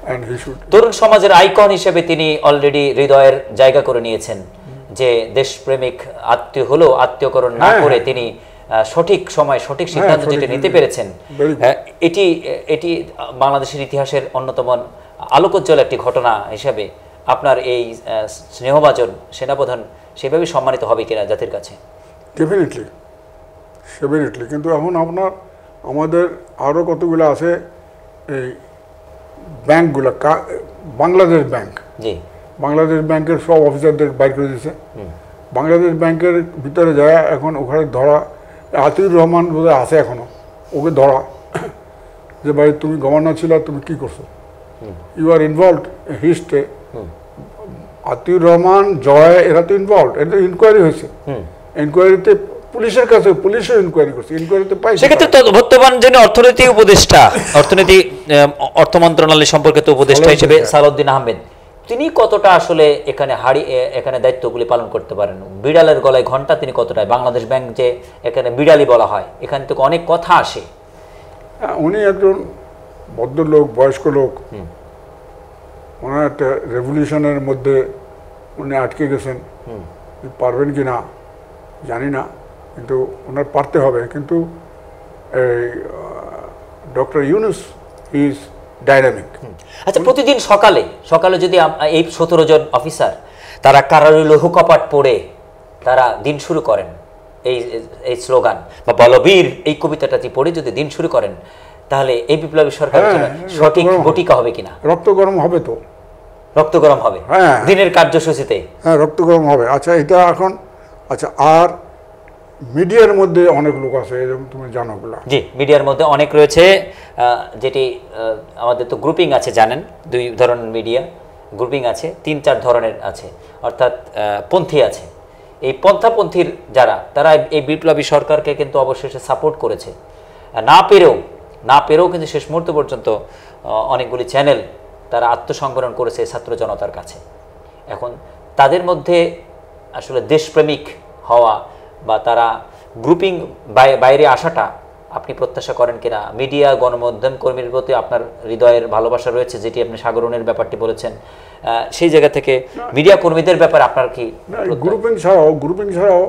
and he should.
তরুণ সমাজের আইকন হিসেবে তিনি অলরেডি হৃদয়ের জায়গা করে নিয়েছেন, যে দেশপ্রেমিক আত্মীয় হলেও আত্মীয়করণ না করে তিনি সঠিক সময় সঠিক সিদ্ধান্ত যেটি নিতে পেরেছেন, এটি বাংলাদেশের ইতিহাসের অন্যতম আলোকোজ্জ্বল একটি ঘটনা হিসেবে আপনার এই স্নেহভাজন সেনাপ্রধান সেভাবে সম্মানিত হবে কিনা জাতির কাছে?
ডেফিনেটলি। কিন্তু এখন আপনার আমাদের আরও কতগুলো আছে এই ব্যাংকগুলো, বাংলাদেশ ব্যাংক,
জি,
বাংলাদেশ ব্যাংকের সব অফিসারদের বাইর করে দিয়েছে। বাংলাদেশ ব্যাংকের ভিতরে যায় এখন, ওখানে ধরা আতিউর রহমান বোধহয় আছে এখনো, ওকে ধরা যে ভাই তুমি গভর্নর ছিল, তুমি কি করছো, you are involve history. Atiur Rahman, Joy, এরা তো ইনভলভ, এটা ইনকোয়ারি হয়েছে, ইনকোয়ারিতে পুলিশের কাছে, পুলিশও ইনকোয়ারি করছে, ইনকোয়ারিতে পাইছে।
সেক্ষেত্রে তো বর্তমান যিনি অর্থনীতি উপদেষ্টা, অর্থ মন্ত্রণালয় সম্পর্কিত উপদেষ্টা হিসেবে সালাউদ্দিন আহমেদ, তিনি কতটা আসলে এখানে দায়িত্বগুলি পালন করতে পারেন? বিড়ালের গলায় ঘন্টা তিনি কতটা, বাংলাদেশ ব্যাংক যে এখানে বিড়ালি বলা হয়, এখান থেকে অনেক কথা আসে।
উনি একজন ভদ্রলোক, বয়স্ক লোক, ওনার একটা রেভলিউশনের মধ্যে উনি আটকে গেছেন, পারবেন কি না জানি না, কিন্তু ওনার পারতে হবে। কিন্তু এই ডক্টর ইউনূস ইজ ডাইনামিক।
আচ্ছা, প্রতিদিন সকালে যদি এই 17 জন অফিসার তারা কারারুল হুকপাট পড়ে তারা দিন শুরু করেন, এই স্লোগান বা বলবীর এই কবিতাটা পড়ে যদি দিন শুরু করেন, তাহলে এই বিপ্লবী সরকারের জন্য সঠিক বটিকা হবে কিনা?
রক্ত গরম হবে তো,
রক্ত গরম হবে দিনের কার্যসূচিতে।
হ্যাঁ, রক্ত গরম হবে। আচ্ছা, এটা এখন আর মিডিয়ার মধ্যে অনেক লোক আছে, এরকম তুমি জানো বলা।
জি, মিডিয়ার মধ্যে অনেক রয়েছে, যেটি আমাদের তো গ্রুপিং আছে, জানেন 2 ধরনের মিডিয়া গ্রুপিং আছে, 3-4 ধরনের আছে, অর্থাৎ পন্থী আছে। এই পন্থাপন্থীর যারা, তারা এই বিপ্লবী সরকারকে কিন্তু অবশেষে সাপোর্ট করেছে, না পেরেও কিন্তু শেষ মুহূর্ত পর্যন্ত অনেকগুলি চ্যানেল তারা আত্মসংবরণ করেছে ছাত্র জনতার কাছে। এখন তাদের মধ্যে আসলে দেশপ্রেমিক হওয়া বা তারা গ্রুপিং বাইরে আসাটা আপনি প্রত্যাশা করেন কিনা? মিডিয়া গণমাধ্যম কর্মীর প্রতি আপনার হৃদয়ের ভালোবাসা রয়েছে, যেটি আপনি সাগরণের ব্যাপারটি বলেছেন, সেই জায়গা থেকে মিডিয়া কর্মীদের ব্যাপারে আপনার কি?
গ্রুপিং ছাড়াও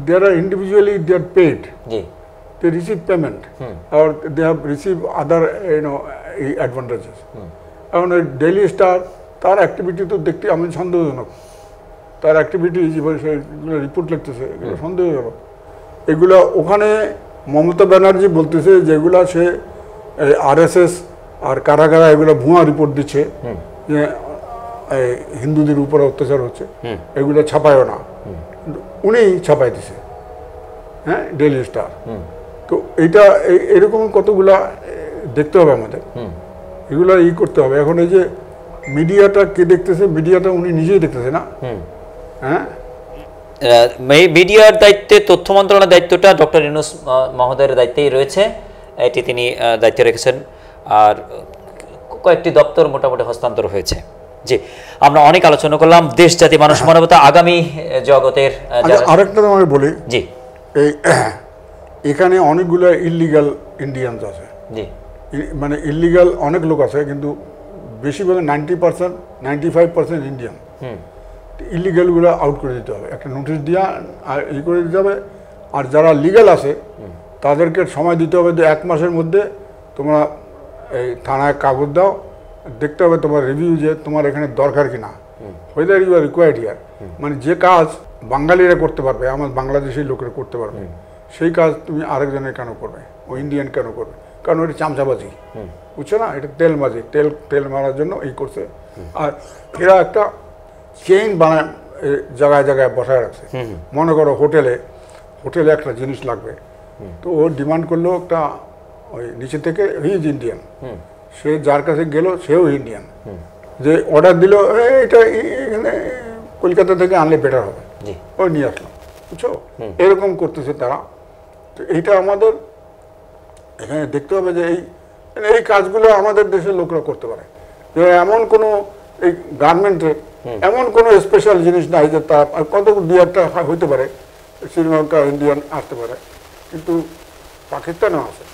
they are individually they are paid.
G,
they receive payment or they have received other advantages. এখন ওই ডেইলি স্টার তার অ্যাক্টিভিটি তো দেখতে আমি সন্দেহজনক, তার অ্যাক্টিভিটি যেগুলো রিপোর্ট লিখতেছে এগুলো সন্দেহজনক। এগুলো ওখানে মমতা ব্যানার্জি বলতেছে যেগুলা সে RSS আর কারা কারা এগুলো ভুয়া রিপোর্ট দিচ্ছে যে হিন্দুদের উপরে অত্যাচার হচ্ছে, এগুলো ছাপায়ও না, উনি ছাপাই দিছে, হ্যাঁ, ডেইলি স্টার। তো এইটা এরকম কতগুলা দেখতে হবে আমাদের, এগুলো করতে হবে। এখন এই যে মিডিয়াটা কে দেখতেছে, মিডিয়াটা উনি নিজেই দেখতেছে না, হ্যাঁ।
মিডিয়ার দায়িত্বে তথ্য মন্ত্রণালয়ের দায়িত্বটা ডক্টর ইউনূস মহোদয়ের দায়িত্বেই রয়েছে, এটি তিনি দায়িত্ব রেখেছেন, আর কয়েকটি দপ্তর মোটামুটি হস্তান্তর হয়েছে। জি, আমরা অনেক আলোচনা করলাম দেশ, জাতি, মানুষ, মানবতা, আগামী জগতের।
আরেকটা আমি বলি,
জি,
এই এখানে অনেকগুলো ইললিগাল ইন্ডিয়ানস আছে, জি, মানে ইললিগাল অনেক লোক আছে, কিন্তু বেশিরভাগ 90% 95% ইন্ডিয়ান। ইলিগালগুলো আউট করে দিতে হবে, একটা নোটিশ দিয়া আর করে দিতে হবে। আর যারা লিগাল আছে তাদেরকে সময় দিতে হবে যে 1 মাসের মধ্যে তোমরা এই থানায় কাগজ দাও, দেখতে হবে তোমার রিভিউ যে তোমার এখানে দরকার কিনা, whether you are required here. মানে যে কাজ বাঙালিরা করতে পারবে, আমার বাংলাদেশি লোকেরা করতে পারবে, সেই কাজ তুমি আরেকজনের কেন করবে, ও ইন্ডিয়ান কেন করবে? কারণ এটা চামচাবাজি, বুঝছো না, এটা তেলবাজি, তেল মারার জন্য এই করছে। আর এরা একটা চেইন বানায় জায়গায় জায়গায় বসায় রাখছে। মনে করো হোটেলে একটা জিনিস লাগবে, তো ও ডিমান্ড করলো একটা, ওই নিচে থেকে হিজ ইন্ডিয়ান, সে যার কাছে গেল সেও ইন্ডিয়ান, যে অর্ডার দিল এটা এখানে কলকাতা থেকে আনলে বেটার হবে, ওই নিয়ে আসলো, বুঝছো, এরকম করতেছে তারা। তো এইটা আমাদের এখানে দেখতে হবে যে এই কাজগুলো আমাদের দেশের লোকরা করতে পারে। যে এমন কোনো এই গার্মেন্টে এমন কোনো স্পেশাল জিনিস নাই যে তার কত 2-1টা হইতে পারে, শ্রীলঙ্কা ইন্ডিয়ান আসতে পারে, কিন্তু পাকিস্তানও আছে,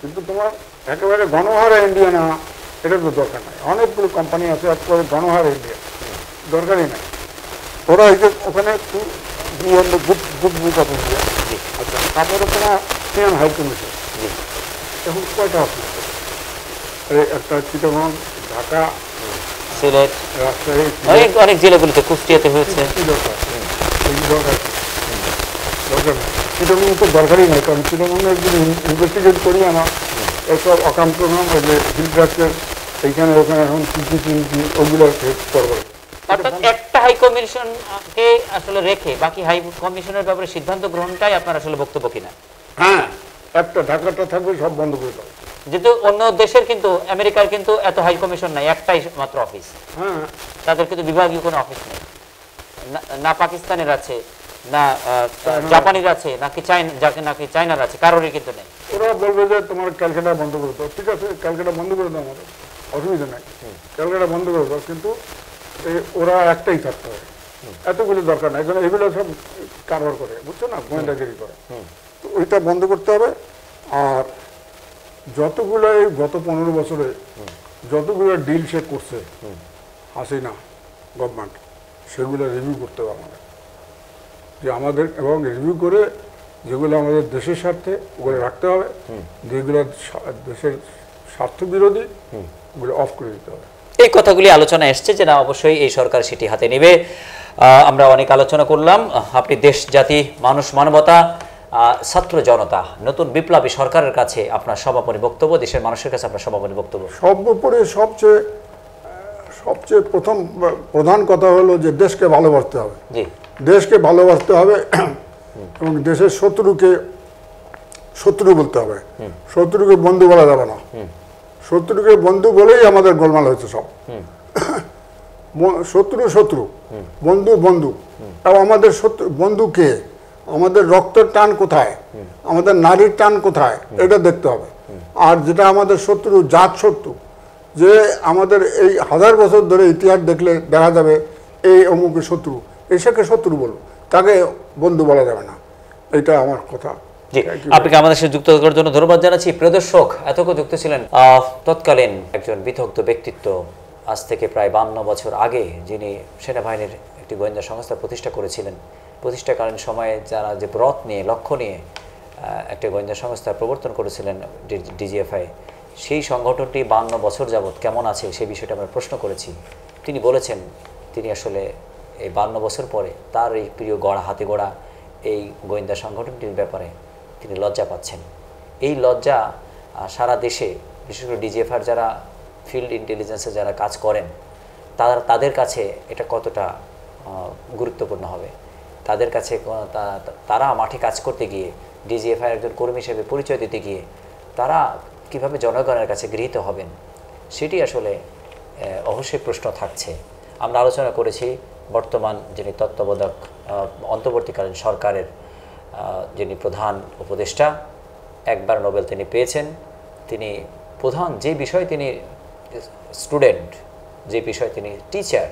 কিন্তু তোমার একেবারে গণহারে ইন্ডিয়ান আনা এটা তো দরকার নাই। অনেকগুলো কোম্পানি আছে একেবারে গণহারে ইন্ডিয়ান, দরকারই নাই। ওরা এই যে ওখানে বুক অফ ইন্ডিয়া, আচ্ছা, তারপরে তোমার ইন্ডিয়ান হাই কমিশন, এখন কয়টা অফিস, একটা চিটাগং, ঢাকা,
সিলেট,
রাজশাহী,
অনেক জেলাগুলিতে, কুষ্টিয়াতে হয়েছে।
চিটাগং তো দরকারই নেই, কারণ চিটাগংয়ের যদি ইনভেস্টিগেট করি আমার এসব অকান্ত নাম ওই যে হিলট্রাক্টের এইখানে ওখানে এখন কি ওগুলো করবো।
অর্থাৎ একটা হাই কমিশনকে আসলে রেখে বাকি হাই কমিশনের ব্যাপারে সিদ্ধান্ত গ্রহণটাই আপনার আসলে বক্তব্য কিনা?
হ্যাঁ, একটা ঢাকাটা থাকবে, সব বন্ধ করে দেবে।
যেহেতু অন্য দেশের কিন্তু আমেরিকার কিন্তু এত হাই কমিশন নাই, একটাই মাত্র অফিস,
হ্যাঁ,
তাদের কিন্তু বিভাগীয় কোনো অফিস নেই, না পাকিস্তানের আছে, না জাপানির আছে, নাকি চায়নার আছে, কারোরই কিন্তু নেই।
ওরা বলবে যে তোমার ক্যালকাটা বন্ধ করে দাও, ঠিক আছে, ক্যালকাটা বন্ধ করে দাও, আমাদের অসুবিধা নাই, ক্যালকাটা বন্ধ করে দাও, কিন্তু ওরা একটাই থাকতে হবে, এতগুলো দরকার নাই, কারণ এগুলো সব কারবার করে, বুঝছো না, গোয়েন্দাগিরি করে, তো ওইটা বন্ধ করতে হবে। আর যতগুলো এই গত 15 বছরে যতগুলো ডিল সে করছে হাসিনা গভর্নমেন্ট, সেগুলো রিভিউ করতে হবে আমাদের, যে আমাদের, এবং রিভিউ করে যেগুলো আমাদের দেশের স্বার্থে ওগুলো রাখতে হবে, যেগুলো দেশের স্বার্থ বিরোধী ওগুলো অফ করে দিতে হবে।
এই কথাগুলি আলোচনা এসছে যে না, অবশ্যই এই সরকার সেটি হাতে নেবে। আমরা অনেক আলোচনা করলাম। আপনি দেশ, জাতি, মানুষ, মানবতা, ছাত্র জনতা, নতুন বিপ্লবী সরকারের কাছে আপনার সমাপনী বক্তব্য, দেশের মানুষের কাছে আপনার সমাপনী বক্তব্য।
সর্বোপরি সবচেয়ে প্রধান কথা হলো যে দেশকে ভালোবাসতে হবে, দেশকে ভালোবাসতে হবে, এবং দেশের শত্রুকে শত্রু বলতে হবে, শত্রুকে বন্ধু বলা যাবে না। শত্রুকে বন্ধু বলেই আমাদের গোলমাল হয়েছে সব। শত্রু শত্রু, বন্ধু বন্ধু। এবং আমাদের শত্রু বন্ধু কে, আমাদের রক্তের টান কোথায়, আমাদের নারীর টান কোথায়, এটা দেখতে হবে। আর যেটা আমাদের শত্রু, জাত শত্রু, যে আমাদের এই 1000 বছর ধরে ইতিহাস দেখলে দেখা যাবে এই অমুকের শত্রু, এসেকে শত্রু বলো, তাকে বন্ধু বলা যাবে না। এটা আমার কথা।
জি, আপনাকে আমাদের সাথে যুক্ত করার জন্য ধন্যবাদ জানাচ্ছি। প্রিয় দর্শক, এতক্ষণ যুক্ত ছিলেন তৎকালীন একজন বিদগ্ধ ব্যক্তিত্ব, আজ থেকে প্রায় 52 বছর আগে, যিনি সেনাবাহিনীর একটি গোয়েন্দা সংস্থা প্রতিষ্ঠা করেছিলেন। প্রতিষ্ঠাকালীন সময়ে যারা যে ব্রত নিয়ে, লক্ষ্য নিয়ে একটা গোয়েন্দা সংস্থা প্রবর্তন করেছিলেন ডিজিএফআই, সেই সংগঠনটি 52 বছর যাবৎ কেমন আছে সেই বিষয়টা আমরা প্রশ্ন করেছি। তিনি বলেছেন তিনি আসলে এই 52 বছর পরে তার এই প্রিয় গড়া, হাতে গড়া এই গোয়েন্দা সংগঠনটির ব্যাপারে তিনি লজ্জা পাচ্ছেন। এই লজ্জা সারা দেশে, বিশেষ করে ডিজিএফআর যারা ফিল্ড ইন্টেলিজেন্সে যারা কাজ করেন, তাদের কাছে এটা কতটা গুরুত্বপূর্ণ হবে, তাদের কাছে তারা মাঠে কাজ করতে গিয়ে, ডিজিএফআই একজন কর্মী হিসেবে পরিচয় দিতে গিয়ে তারা কিভাবে জনগণের কাছে গৃহীত হবেন, সেটি আসলে অবশ্যই প্রশ্ন থাকছে। আমরা আলোচনা করেছি বর্তমান যিনি তত্ত্বাবধায়ক অন্তর্বর্তীকালীন সরকারের যিনি প্রধান উপদেষ্টা, একবার নোবেল তিনি পেয়েছেন। তিনি প্রধান যে বিষয়ে তিনি স্টুডেন্ট, যে বিষয়ে তিনি টিচার,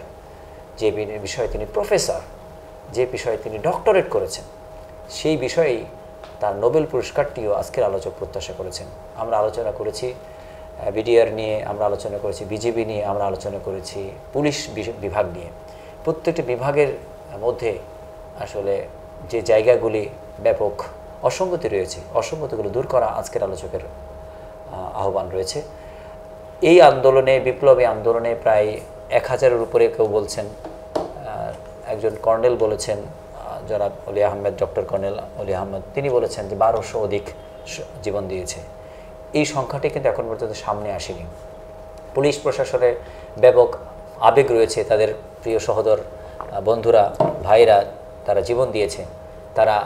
যে বিষয়ে তিনি প্রফেসর, যে বিষয়ে তিনি ডক্টরেট করেছেন, সেই বিষয়েই তার নোবেল পুরস্কারটিও আজকের আলোচক প্রত্যাশা করেছেন। আমরা আলোচনা করেছি বিডিআর নিয়ে, আমরা আলোচনা করেছি বিজিবি নিয়ে, আমরা আলোচনা করেছি পুলিশ বিভাগ নিয়ে। প্রত্যেকটি বিভাগের মধ্যে আসলে যে জায়গাগুলি ব্যাপক অসঙ্গতি রয়েছে, অসঙ্গতিগুলো দূর করা আজকের আলোচকের আহ্বান রয়েছে। এই আন্দোলনে, বিপ্লবী আন্দোলনে প্রায় 1000-এর উপরে কেউ বলছেন, একজন কর্নেল বলেছেন, যারা অলি আহমেদ, ডক্টর কর্নেল অলি আহমেদ, তিনি বলেছেন যে 1200 অধিক জীবন দিয়েছে। এই সংখ্যাটি কিন্তু এখন পর্যন্ত সামনে আসেনি। পুলিশ প্রশাসনের ব্যাপক আবেগ রয়েছে, তাদের প্রিয় সহোদর বন্ধুরা, ভাইরা তারা জীবন দিয়েছে। তারা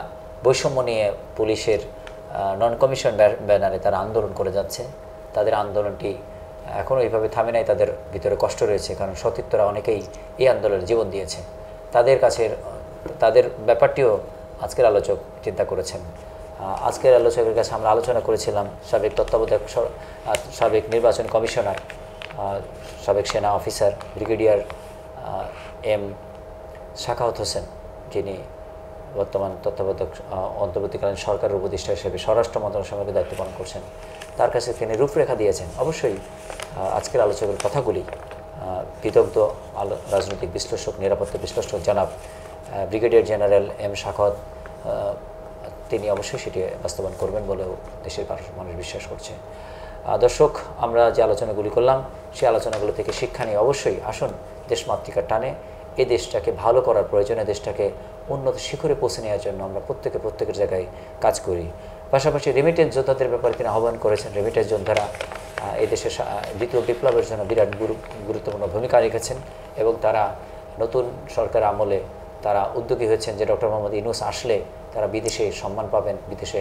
বৈষম্য নিয়ে পুলিশের নন কমিশন ব্যানারে তারা আন্দোলন করে যাচ্ছে। তাদের আন্দোলনটি এখনও এইভাবে থামে নাই, তাদের ভিতরে কষ্ট রয়েছে, কারণ সতীর্থরা অনেকেই এই আন্দোলনে জীবন দিয়েছে। তাদের কাছে তাদের ব্যাপারটিও আজকের আলোচক চিন্তা করেছেন। আজকের আলোচকের কাছে আমরা আলোচনা করেছিলাম সাবেক তত্ত্বাবধায়ক, সাবেক নির্বাচন কমিশনার, সাবেক সেনা officer brigadier M Sakhawat Hossain, যিনি বর্তমান তত্ত্বাবধায়ক অন্তর্বর্তীকালীন সরকারের উপদেষ্টা হিসেবে স্বরাষ্ট্র মন্ত্রণালয়ের দায়িত্ব পালন করছেন। তার কাছে তিনি রূপরেখা দিয়েছেন। অবশ্যই আজকের আলোচকের কথাগুলি বিদগ্ধ রাজনৈতিক বিশ্লেষক, নিরাপত্তা বিশ্লেষক জনাব ব্রিগেডিয়ার জেনারেল এম সাখাওয়াত, তিনি অবশ্যই সেটি বাস্তবায়ন করবেন বলেও দেশের মানুষ বিশ্বাস করছে। দর্শক, আমরা যে আলোচনাগুলি করলাম সেই আলোচনাগুলো থেকে শিক্ষা নিয়ে অবশ্যই আসুন দেশমাতৃকার টানে এই দেশটাকে ভালো করার প্রয়োজনে, দেশটাকে উন্নত শিখরে পৌঁছে নেওয়ার জন্য আমরা প্রত্যেকের জায়গায় কাজ করি। পাশাপাশি রেমিটেন্স যোদ্ধাদের ব্যাপারে তিনি আহ্বান করেছেন। রেমিটেন্স যোদ্ধারা এই দেশের দ্বিতীয় বিপ্লবের জন্য বিরাট গুরুত্বপূর্ণ ভূমিকা রেখেছেন এবং তারা নতুন সরকার আমলে তারা উদ্যোগী হয়েছেন যে ডক্টর মোহাম্মদ ইউনূস আসলে তারা বিদেশে সম্মান পাবেন, বিদেশে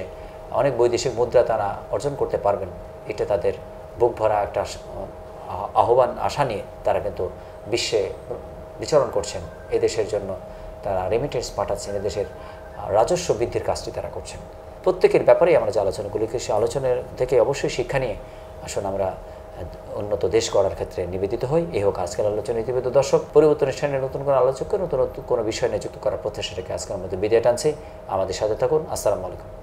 অনেক বৈদেশিক মুদ্রা তারা অর্জন করতে পারবেন। এটা তাদের বুক ভরা একটা আহ্বান, আশা নিয়ে তারা কিন্তু বিশ্বে বিচরণ করছেন। এদেশের জন্য তারা রেমিটেন্স পাঠাচ্ছেন, এদেশের রাজস্ব বৃদ্ধির কাজটি তারা করছেন। প্রত্যেকের ব্যাপারেই আমরা যে আলোচনাগুলিকে, সেই আলোচনার থেকে অবশ্যই শিক্ষা নিয়ে আসুন আমরা উন্নত দেশ গড়ার ক্ষেত্রে নিবেদিত হই। এই হোক আজকের আলোচনা। ইতিবাদ দর্শক, পরিবর্তনের সামনে নতুন কোনো আলোচককে নতুন কোনো বিষয় নিয়ে যুক্ত করার প্রত্যাশা রেখে আজকের মধ্যে বিদায় টানছি। আমাদের সাথে থাকুন। আসসালামু আলাইকুম।